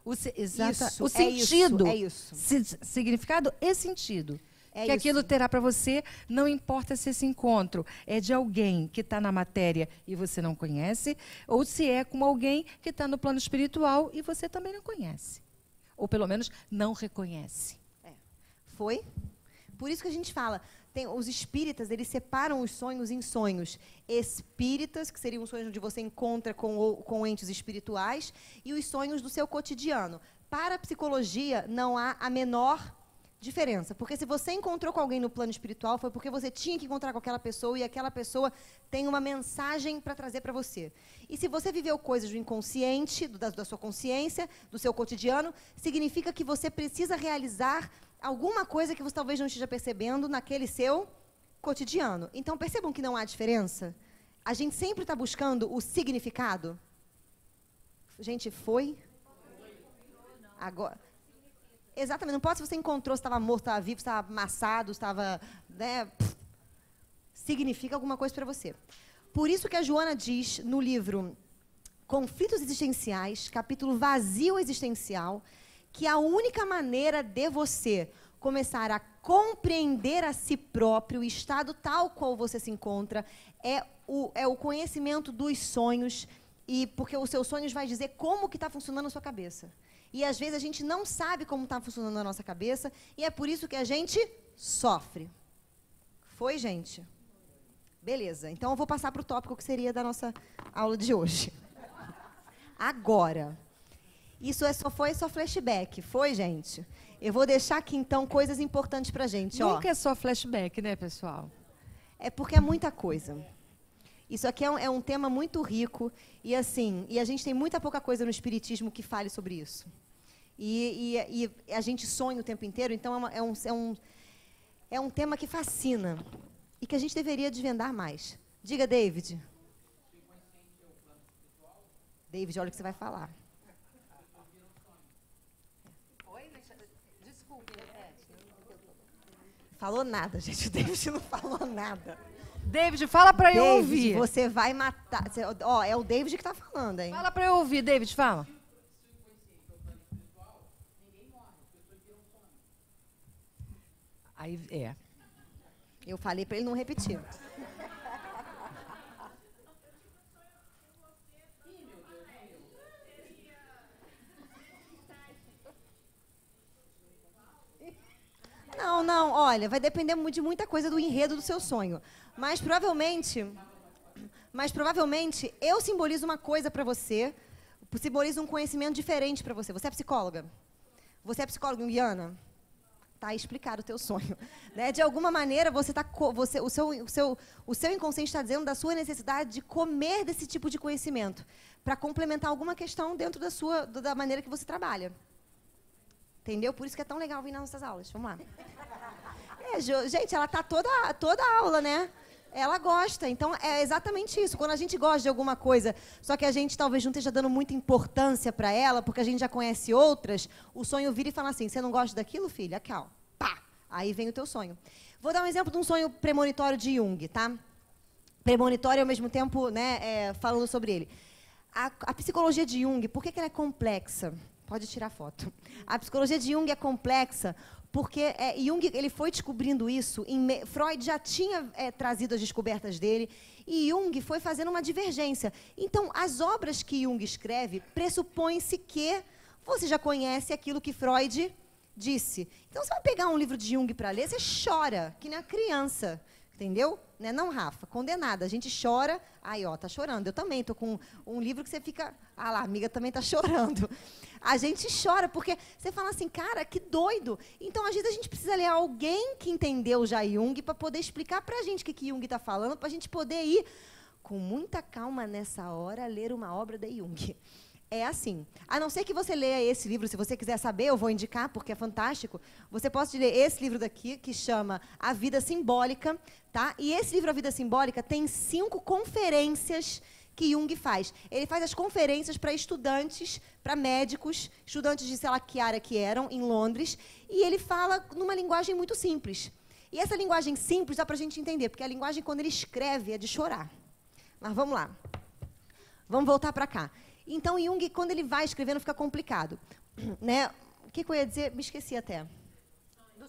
O sentido. É isso. Significado e sentido. Que aquilo terá para você, não importa se esse encontro é de alguém que está na matéria e você não conhece, ou se é com alguém que está no plano espiritual e você também não conhece. Ou pelo menos não reconhece. Foi? Por isso que a gente fala... os espíritas, eles separam os sonhos em sonhos espíritas, que seriam os sonhos onde você encontra com entes espirituais, e os sonhos do seu cotidiano. Para a psicologia, não há a menor diferença. Porque se você encontrou com alguém no plano espiritual, foi porque você tinha que encontrar com aquela pessoa, e aquela pessoa tem uma mensagem para trazer para você. E se você viveu coisas do inconsciente, da sua consciência, do seu cotidiano, significa que você precisa realizar alguma coisa que você talvez não esteja percebendo naquele seu cotidiano. Então, percebam que não há diferença? A gente sempre está buscando o significado. Gente, foi? Agora. Exatamente. Não importa se você encontrou, se estava morto, estava vivo, se estava amassado, estava... significa alguma coisa para você. Por isso que a Joana diz no livro Conflitos Existenciais, capítulo Vazio Existencial, que a única maneira de você começar a compreender a si próprio, o estado tal qual você se encontra, é o conhecimento dos sonhos, e porque os seus sonhos vai dizer como que está funcionando a sua cabeça. E às vezes a gente não sabe como está funcionando a nossa cabeça, e é por isso que a gente sofre. Foi, gente? Beleza, então eu vou passar para o tópico que seria da nossa aula de hoje. Agora... Isso foi só flashback, foi, gente? Eu vou deixar aqui, então, coisas importantes pra gente. Nunca é só flashback, né, pessoal? É porque é muita coisa. Isso aqui é um tema muito rico e, assim, a gente tem muita pouca coisa no Espiritismo que fale sobre isso. E a gente sonha o tempo inteiro, então é um tema que fascina e que a gente deveria desvendar mais. Diga, David. David, olha o que você vai falar. Falou nada, gente. O David não falou nada. David, fala pra eu ouvir. Você vai matar. Ó, é o David que tá falando, hein? Fala pra eu ouvir, David, fala. Aí, Eu falei pra ele não repetir. Não, olha, vai depender de muita coisa do enredo do seu sonho. Mas provavelmente eu simbolizo uma coisa para você, simbolizo um conhecimento diferente para você. Você é psicóloga? Você é psicóloga junguiana? Tá explicado o teu sonho. Né? De alguma maneira, o seu inconsciente está dizendo da sua necessidade de comer desse tipo de conhecimento, para complementar alguma questão dentro da maneira que você trabalha. Entendeu? Por isso que é tão legal vir nas nossas aulas. Vamos lá. Gente, ela tá toda a aula, né? Ela gosta. Então, é exatamente isso. Quando a gente gosta de alguma coisa, só que a gente talvez não esteja dando muita importância para ela, porque a gente já conhece outras, o sonho vira e fala assim, você não gosta daquilo, filha? Aqui, ó. Pá! Aí vem o teu sonho. Vou dar um exemplo de um sonho premonitório de Jung, tá? Premonitório e, ao mesmo tempo, né, falando sobre ele. A psicologia de Jung, por que ela é complexa? Pode tirar foto. A psicologia de Jung é complexa porque Jung ele foi descobrindo isso, Freud já tinha trazido as descobertas dele, e Jung foi fazendo uma divergência. Então, as obras que Jung escreve, pressupõe-se que você já conhece aquilo que Freud disse. Então, você vai pegar um livro de Jung para ler, você chora, que nem a criança. Entendeu? Né? Não, Rafa, condenada. A gente chora. Aí, ó, tá chorando. Eu também tô com um livro que você fica... Ah lá, a amiga também tá chorando. A gente chora, porque você fala assim, cara, que doido. Então, às vezes, a gente precisa ler alguém que entendeu já Jung para poder explicar pra gente o que Jung tá falando, pra gente poder ir com muita calma nessa hora ler uma obra de Jung. É assim. A não ser que você leia esse livro, se você quiser saber, eu vou indicar, porque é fantástico. Você pode ler esse livro daqui, que chama A Vida Simbólica, tá? E esse livro, A Vida Simbólica, tem 5 conferências que Jung faz. Ele faz as conferências para estudantes, para médicos, estudantes de sei lá que área que eram, em Londres, e ele fala numa linguagem muito simples. E essa linguagem simples dá para a gente entender, porque a linguagem, quando ele escreve, é de chorar. Mas vamos lá. Vamos voltar para cá. Então, Jung, quando ele vai escrevendo, fica complicado. Né? O que eu ia dizer? Me esqueci até.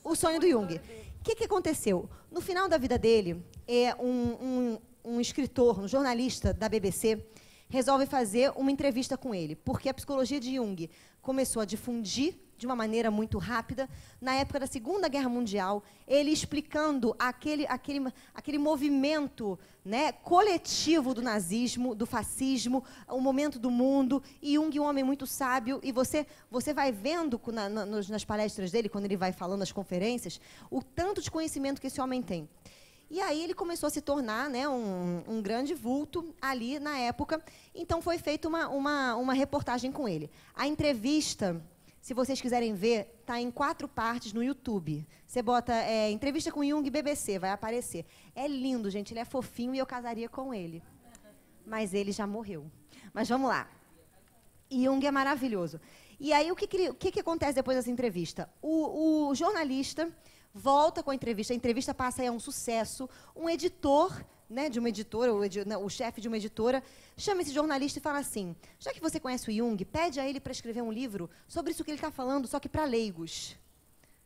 O sonho do Jung. O que aconteceu? No final da vida dele, um escritor, um jornalista da BBC, resolve fazer uma entrevista com ele, porque a psicologia de Jung começou a difundir de uma maneira muito rápida, na época da Segunda Guerra Mundial, ele explicando aquele movimento, né, coletivo do nazismo, do fascismo, o momento do mundo, e Jung, um homem muito sábio, e você vai vendo nas palestras dele, quando ele vai falando nas conferências, o tanto de conhecimento que esse homem tem. E aí ele começou a se tornar, né, um grande vulto ali na época, então foi feita uma reportagem com ele. A entrevista... Se vocês quiserem ver, está em 4 partes no YouTube. Você bota entrevista com Jung BBC, vai aparecer. É lindo, gente, ele é fofinho e eu casaria com ele. Mas ele já morreu. Mas vamos lá. Jung é maravilhoso. E aí, o que acontece depois dessa entrevista? O jornalista volta com a entrevista passa a um sucesso. Um editor, né, de uma editora, o chefe de uma editora, chama esse jornalista e fala assim, já que você conhece o Jung, pede a ele para escrever um livro sobre isso que ele está falando, só que para leigos.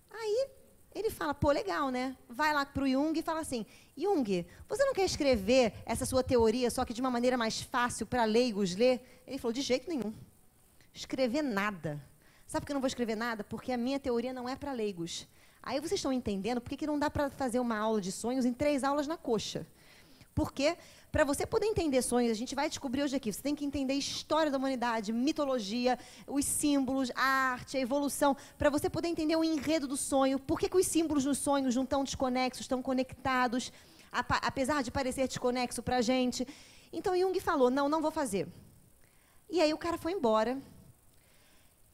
Aí ele fala, pô, legal, né? Vai lá para o Jung e fala assim, Jung, você não quer escrever essa sua teoria, só que de uma maneira mais fácil para leigos ler? Ele falou, de jeito nenhum. Escrever nada. Sabe por que eu não vou escrever nada? Porque a minha teoria não é para leigos. Aí vocês estão entendendo por que não dá para fazer uma aula de sonhos em 3 aulas na coxa. Porque, para você poder entender sonhos, a gente vai descobrir hoje aqui, você tem que entender a história da humanidade, mitologia, os símbolos, a arte, a evolução, para você poder entender o enredo do sonho, por que os símbolos nos sonhos não estão desconexos, estão conectados, apesar de parecer desconexo para a gente. Então, Jung falou, não vou fazer. E aí o cara foi embora,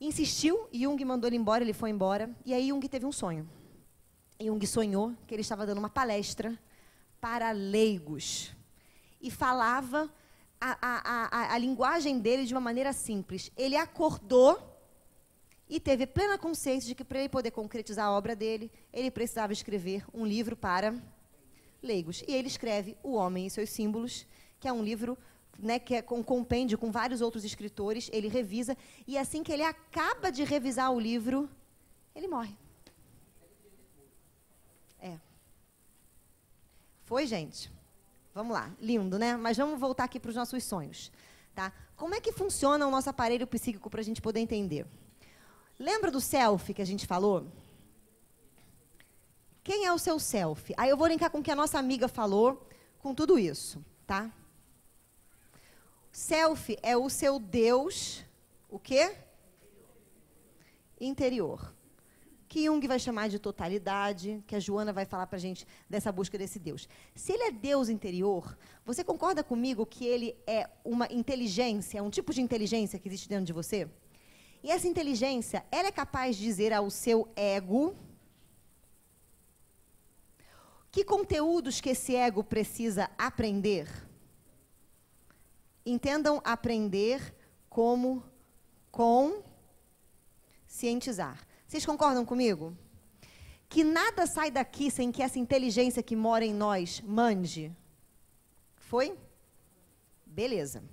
insistiu, Jung mandou ele embora, ele foi embora, e aí Jung teve um sonho. Jung sonhou que ele estava dando uma palestra para leigos. E falava a linguagem dele de uma maneira simples. Ele acordou e teve plena consciência de que, para ele poder concretizar a obra dele, ele precisava escrever um livro para leigos. E ele escreve O Homem e Seus Símbolos, que é um livro, né, que é um compêndio com vários outros escritores. Ele revisa, e assim que ele acaba de revisar o livro, ele morre. Foi, gente? Vamos lá, lindo, né? Mas vamos voltar aqui para os nossos sonhos. Tá? Como é que funciona o nosso aparelho psíquico para a gente poder entender? Lembra do self que a gente falou? Quem é o seu self? Aí eu vou linkar com o que a nossa amiga falou, com tudo isso, tá? Self é o seu Deus, o quê? Interior. Que Jung vai chamar de totalidade, que a Joana vai falar para a gente dessa busca desse Deus. Se ele é Deus interior, você concorda comigo que ele é uma inteligência, é um tipo de inteligência que existe dentro de você? E essa inteligência, ela é capaz de dizer ao seu ego Que conteúdos que esse ego precisa aprender? Entendam aprender como conscientizar. Vocês concordam comigo? Que nada sai daqui sem que essa inteligência que mora em nós mande. Foi? Beleza.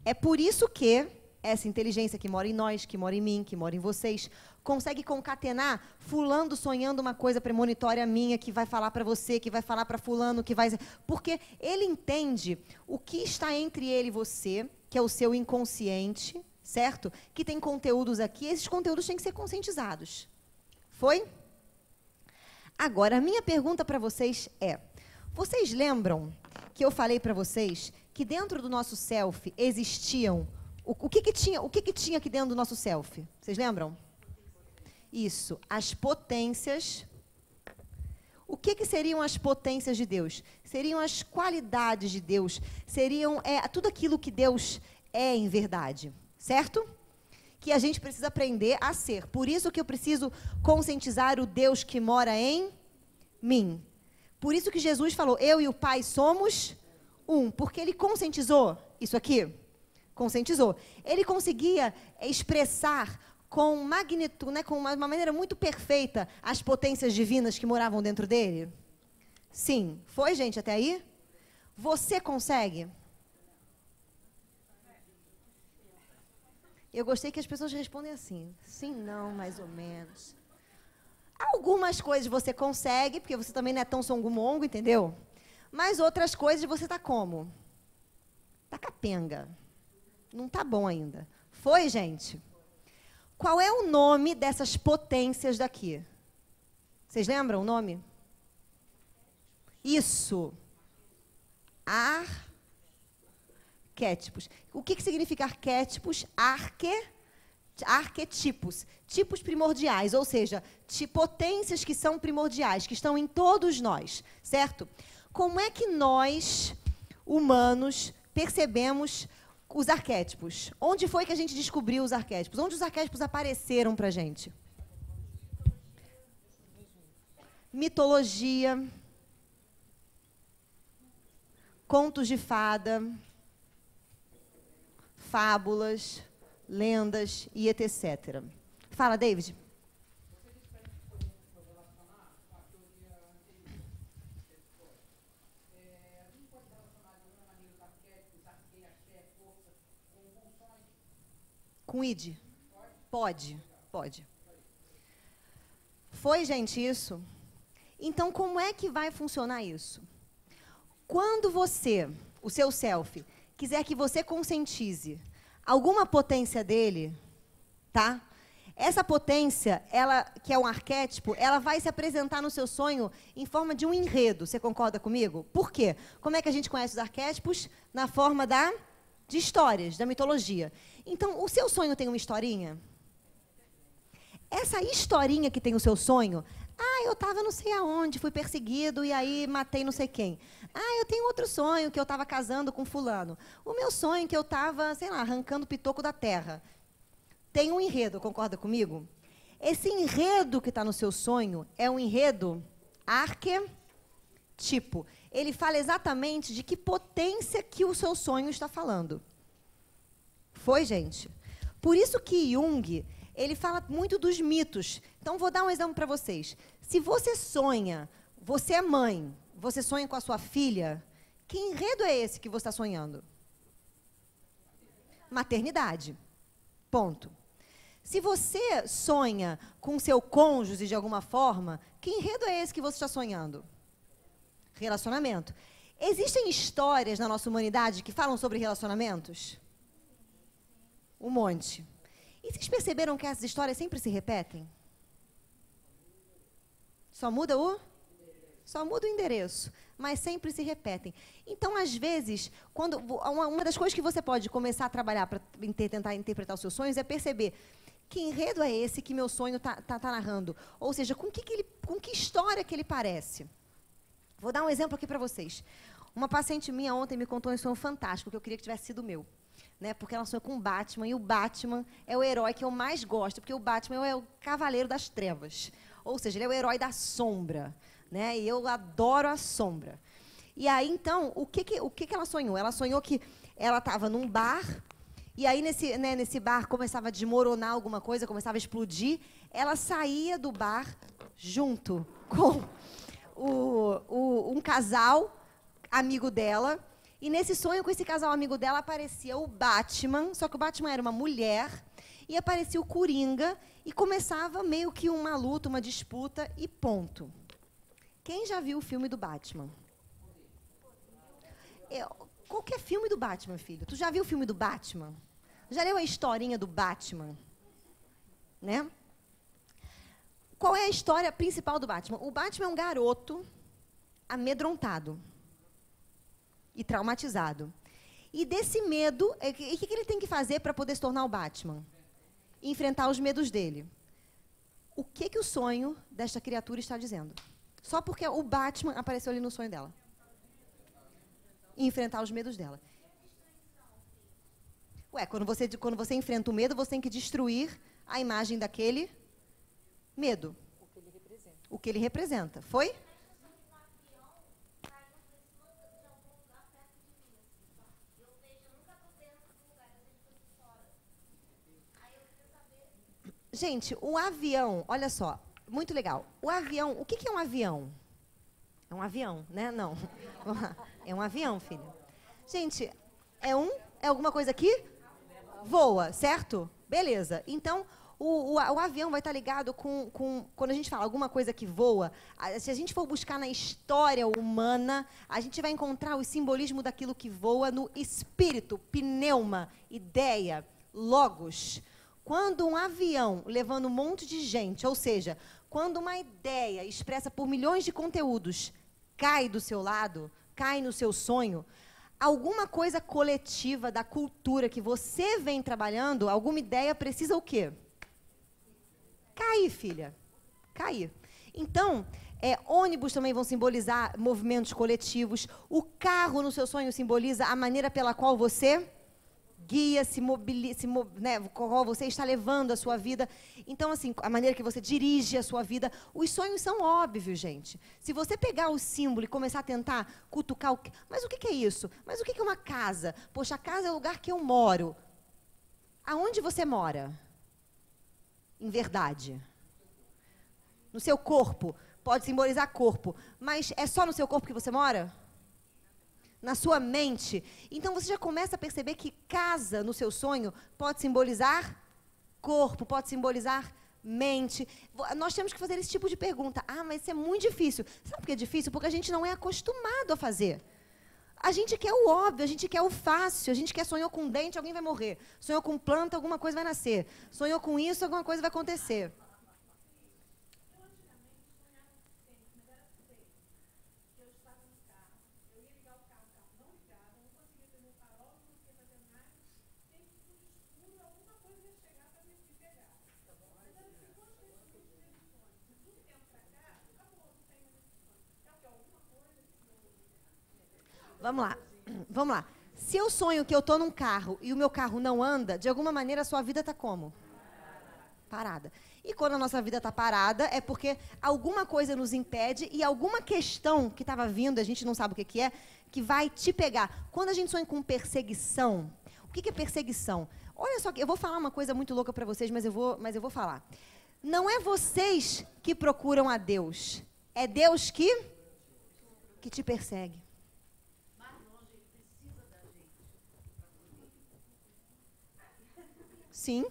É por isso que essa inteligência que mora em nós, que mora em mim, que mora em vocês, consegue concatenar fulano sonhando uma coisa premonitória minha, que vai falar para você, que vai falar para fulano, que vai... Porque ele entende o que está entre ele e você, que é o seu inconsciente, certo? Que tem conteúdos aqui, esses conteúdos têm que ser conscientizados. Foi? Agora, a minha pergunta para vocês é, vocês lembram que eu falei para vocês que dentro do nosso self existiam... O que tinha aqui dentro do nosso self? Vocês lembram? Isso, as potências. O que seriam as potências de Deus? Seriam as qualidades de Deus, seriam tudo aquilo que Deus é em verdade, certo? Que a gente precisa aprender a ser. Por isso que eu preciso conscientizar o Deus que mora em mim. Por isso que Jesus falou, eu e o Pai somos um, porque ele conscientizou isso aqui. Conscientizou. Ele conseguia expressar com magnitude, né, com uma maneira muito perfeita, as potências divinas que moravam dentro dele? Sim. Foi, gente, até aí? Você consegue? Eu gostei que as pessoas respondem assim. Sim, não, mais ou menos. Algumas coisas você consegue, porque você também não é tão songo-mongo, entendeu? Mas outras coisas você tá como? Tá capenga. Não tá bom ainda. Foi, gente? Qual é o nome dessas potências daqui? Vocês lembram o nome? Isso. Arquétipos. O que significa arquétipos? Arquetipos. Tipos primordiais, ou seja, potências que são primordiais, que estão em todos nós, certo? Como é que nós, humanos, percebemos os arquétipos? Onde foi que a gente descobriu os arquétipos? Onde os arquétipos apareceram para a gente? Mitologia, contos de fada, fábulas, lendas e etc. Fala, David. Com id? Pode. Foi, gente, isso? Então, como é que vai funcionar isso? Quando você, o seu self, quiser que você conscientize alguma potência dele, tá? Essa potência, ela, que é um arquétipo, ela vai se apresentar no seu sonho em forma de um enredo. Você concorda comigo? Por quê? Como é que a gente conhece os arquétipos? Na forma de histórias, da mitologia. Então, o seu sonho tem uma historinha? Essa historinha que tem o seu sonho, eu estava não sei aonde, fui perseguido e aí matei não sei quem. Eu tenho outro sonho que eu estava casando com fulano. O meu sonho que eu estava, sei lá, arrancando o pitoco da terra. Tem um enredo, concorda comigo? Esse enredo que está no seu sonho é um enredo arquetipo. Ele fala exatamente de que potência que o seu sonho está falando. Foi, gente? Por isso que Jung, ele fala muito dos mitos. Então, vou dar um exemplo para vocês. Se você sonha, você é mãe, você sonha com a sua filha, que enredo é esse que você está sonhando? Maternidade. Ponto. Se você sonha com seu cônjuge de alguma forma, que enredo é esse que você está sonhando? Relacionamento. Existem histórias na nossa humanidade que falam sobre relacionamentos? Um monte. E vocês perceberam que essas histórias sempre se repetem? Só muda o endereço, mas sempre se repetem. Então, às vezes, uma das coisas que você pode começar a trabalhar para tentar interpretar os seus sonhos é perceber que enredo é esse que meu sonho tá narrando. Ou seja, com que história que ele parece. Vou dar um exemplo aqui para vocês. Uma paciente minha ontem me contou um sonho fantástico, que eu queria que tivesse sido meu. Né, porque ela sonhou com o Batman, e o Batman é o herói que eu mais gosto, porque o Batman é o cavaleiro das trevas. Ou seja, ele é o herói da sombra. né? E eu adoro a sombra. E aí, então, o que ela sonhou? Ela sonhou que ela estava num bar, e aí nesse bar começava a desmoronar alguma coisa, começava a explodir. Ela saía do bar junto com um casal amigo dela, e nesse sonho com esse casal amigo dela aparecia o Batman, só que o Batman era uma mulher, e aparecia o Coringa, e começava meio que uma luta, uma disputa, e ponto. Quem já viu o filme do Batman? Qualquer filme do Batman, filho. Tu já viu o filme do Batman? Já leu a historinha do Batman? Né? Qual é a história principal do Batman? O Batman é um garoto amedrontado e traumatizado. E desse medo, o que ele tem que fazer para poder se tornar o Batman? Enfrentar os medos dele. O que o sonho desta criatura está dizendo? Só porque o Batman apareceu ali no sonho dela. Enfrentar os medos dela. Ué, quando você enfrenta o medo, você tem que destruir a imagem daquele medo. O que ele representa. Foi? Gente, o avião, olha só, muito legal. O avião, o que é um avião? É um avião, né? Não. É um avião, filho. Gente, é alguma coisa que voa, certo? Beleza. Então, o avião vai estar ligado com... Quando a gente fala alguma coisa que voa, se a gente for buscar na história humana, a gente vai encontrar o simbolismo daquilo que voa no espírito, pneuma, ideia, logos. Quando um avião levando um monte de gente, ou seja, quando uma ideia expressa por milhões de conteúdos cai do seu lado, cai no seu sonho, alguma coisa coletiva da cultura que você vem trabalhando, alguma ideia precisa o quê? Cair, filha. Cair. Então, ônibus também vão simbolizar movimentos coletivos. O carro no seu sonho simboliza a maneira pela qual você guia, né, qual você está levando a sua vida. Então, assim, a maneira que você dirige a sua vida. Os sonhos são óbvios, gente. Se você pegar o símbolo e começar a tentar cutucar... Mas o que é isso? Mas o que é uma casa? Poxa, a casa é o lugar que eu moro. Aonde você mora? Em verdade. No seu corpo. Pode simbolizar corpo. Mas é só no seu corpo que você mora? Na sua mente. Então, você já começa a perceber que casa, no seu sonho, pode simbolizar corpo, pode simbolizar mente. Nós temos que fazer esse tipo de pergunta. Ah, mas isso é muito difícil. Sabe por que é difícil? Porque a gente não é acostumado a fazer. A gente quer o óbvio, a gente quer o fácil, a gente quer sonhou com dente, alguém vai morrer. Sonhou com planta, alguma coisa vai nascer. Sonhou com isso, alguma coisa vai acontecer. Vamos lá. Se eu sonho que eu estou num carro e o meu carro não anda, de alguma maneira a sua vida está como? Parada. E quando a nossa vida está parada, é porque alguma coisa nos impede e alguma questão que estava vindo, a gente não sabe o que é, que vai te pegar. Quando a gente sonha com perseguição, o que é perseguição? Olha só, eu vou falar uma coisa muito louca para vocês, mas eu vou falar. Não é vocês que procuram a Deus, é Deus que te persegue. Sim.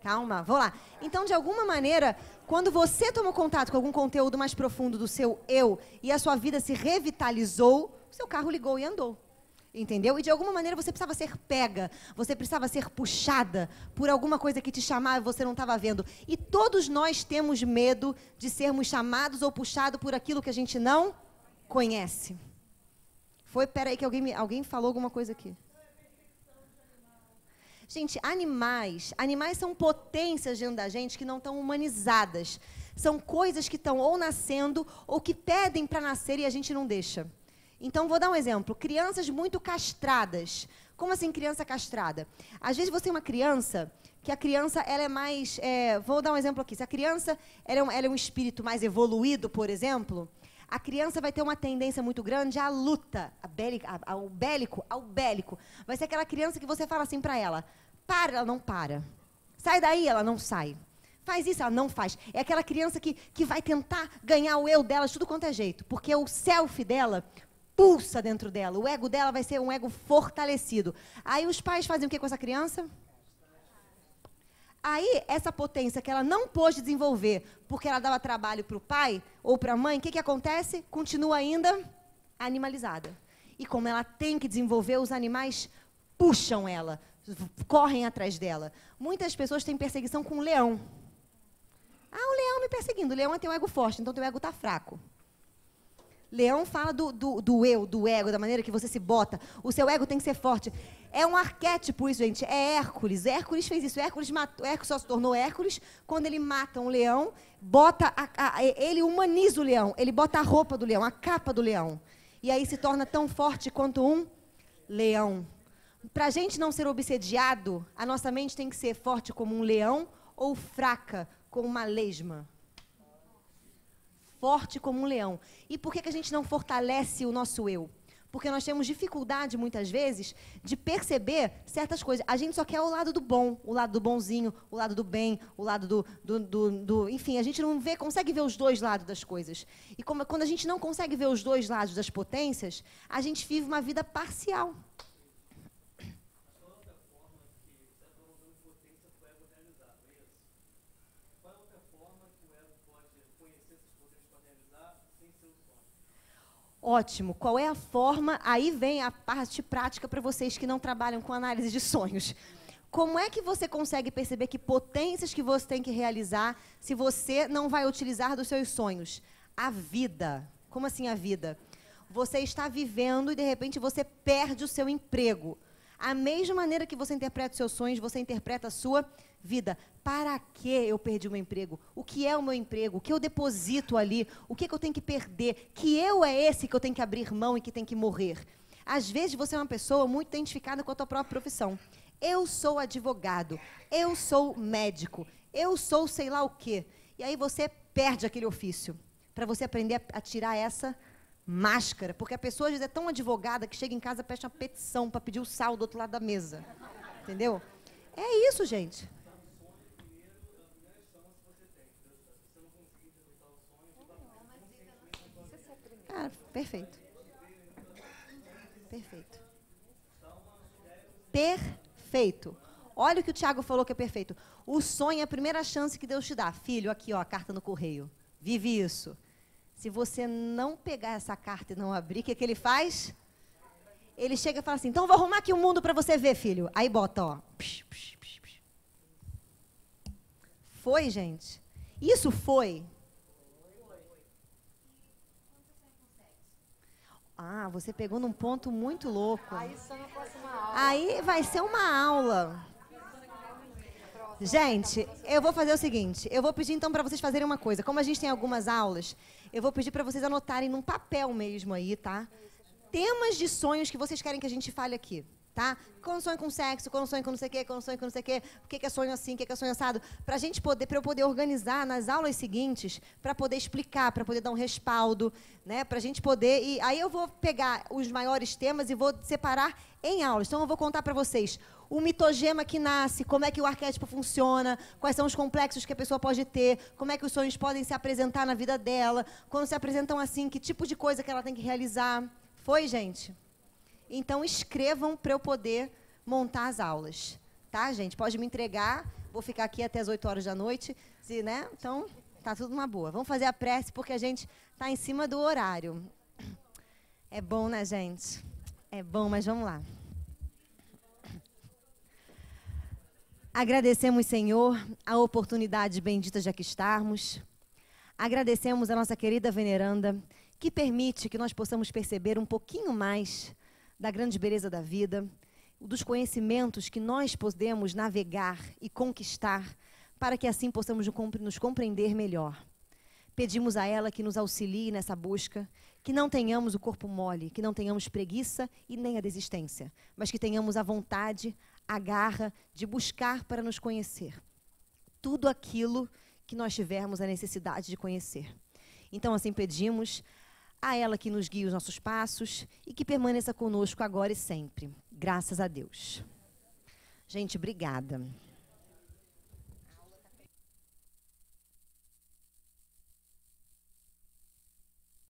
Calma, vamos lá. Então, de alguma maneira, quando você tomou contato com algum conteúdo mais profundo do seu eu e a sua vida se revitalizou, o seu carro ligou e andou. Entendeu? E de alguma maneira você precisava ser pega, você precisava ser puxada por alguma coisa que te chamava e você não estava vendo. E todos nós temos medo de sermos chamados ou puxados por aquilo que a gente não conhece. Peraí que alguém falou alguma coisa aqui. Gente, animais são potências dentro da gente que não estão humanizadas. São coisas que estão ou nascendo ou que pedem para nascer e a gente não deixa. Então, vou dar um exemplo. Crianças muito castradas. Como assim criança castrada? Às vezes você é uma criança que a criança ela é mais... vou dar um exemplo aqui. Se a criança ela é um espírito mais evoluído, por exemplo, a criança vai ter uma tendência muito grande à luta, ao bélico. Vai ser aquela criança que você fala assim para ela, para, ela não para. Sai daí, ela não sai. Faz isso, ela não faz. É aquela criança que vai tentar ganhar o eu dela de tudo quanto é jeito, porque o self dela pulsa dentro dela, o ego dela vai ser um ego fortalecido. Aí os pais fazem o que com essa criança? Aí, essa potência que ela não pôde desenvolver porque ela dava trabalho para o pai ou para a mãe, o que acontece? Continua ainda animalizada. E como ela tem que desenvolver, os animais puxam ela, correm atrás dela. Muitas pessoas têm perseguição com o leão. Ah, o leão me perseguindo. O leão tem um ego forte, então teu ego está fraco. Leão fala do eu, do ego, da maneira que você se bota. O seu ego tem que ser forte. É um arquétipo isso, gente. É Hércules. Hércules fez isso. Hércules só se tornou Hércules quando ele mata um leão, ele humaniza o leão. Ele bota a roupa do leão, a capa do leão. E aí se torna tão forte quanto um leão. Para a gente não ser obsediado, a nossa mente tem que ser forte como um leão ou fraca como uma lesma. Forte como um leão. E por que a gente não fortalece o nosso eu? Porque nós temos dificuldade, muitas vezes, de perceber certas coisas. A gente só quer o lado do bom, o lado do bonzinho, o lado do bem, o lado enfim, a gente não consegue ver os dois lados das coisas. E quando a gente não consegue ver os dois lados das potências, a gente vive uma vida parcial. Ótimo. Qual é a forma? Aí vem a parte prática para vocês que não trabalham com análise de sonhos. Como é que você consegue perceber que potências que você tem que realizar se você não vai utilizar dos seus sonhos? A vida. Como assim a vida? Você está vivendo e, de repente, você perde o seu emprego. A mesma maneira que você interpreta os seus sonhos, você interpreta a sua vida. Para que eu perdi o meu emprego? O que é o meu emprego? O que eu deposito ali? O que eu tenho que perder? Que eu é esse que eu tenho que abrir mão e que tem que morrer? Às vezes você é uma pessoa muito identificada com a tua própria profissão. Eu sou advogado, eu sou médico, eu sou sei lá o quê. E aí você perde aquele ofício. Para você aprender a tirar essa máscara. Porque a pessoa às vezes é tão advogada que chega em casa e pede uma petição para pedir o sal do outro lado da mesa. Entendeu? É isso, gente. Ah, perfeito. Perfeito. Perfeito. Olha o que o Tiago falou que é perfeito. O sonho é a primeira chance que Deus te dá. Filho, aqui, ó, a carta no correio. Vive isso. Se você não pegar essa carta e não abrir, o que ele faz? Ele chega e fala assim, então vou arrumar aqui o mundo para você ver, filho. Aí bota, ó. Foi, gente? Isso foi. Ah, você pegou num ponto muito louco. Aí vai ser uma aula. Gente, eu vou fazer o seguinte. Eu vou pedir então para vocês fazerem uma coisa. Como a gente tem algumas aulas, eu vou pedir para vocês anotarem num papel mesmo aí, tá? Temas de sonhos que vocês querem que a gente fale aqui, tá? Quando sonho com sexo, quando sonho com não sei o quê, quando sonho com não sei o quê, o que é sonho assim, o que é sonho assado, para eu poder organizar nas aulas seguintes, para poder explicar, para poder dar um respaldo, né? Para a gente poder, e aí eu vou pegar os maiores temas e vou separar em aulas. Então eu vou contar para vocês o mitogema que nasce, como é que o arquétipo funciona, quais são os complexos que a pessoa pode ter, como é que os sonhos podem se apresentar na vida dela, quando se apresentam assim, que tipo de coisa que ela tem que realizar. Foi, gente? Então, escrevam para eu poder montar as aulas. Tá, gente? Pode me entregar. Vou ficar aqui até as 8 horas da noite. Né? Então, tá tudo uma boa. Vamos fazer a prece, porque a gente está em cima do horário. É bom, né, gente? É bom, mas vamos lá. Agradecemos, Senhor, a oportunidade bendita de aqui estarmos. Agradecemos a nossa querida veneranda, que permite que nós possamos perceber um pouquinho mais da grande beleza da vida, dos conhecimentos que nós podemos navegar e conquistar, para que assim possamos nos compreender melhor. Pedimos a ela que nos auxilie nessa busca, que não tenhamos o corpo mole, que não tenhamos preguiça e nem a desistência, mas que tenhamos a vontade, a garra de buscar para nos conhecer. Tudo aquilo que nós tivermos a necessidade de conhecer. Então, assim pedimos a ela que nos guie os nossos passos e que permaneça conosco agora e sempre. Graças a Deus. Gente, obrigada.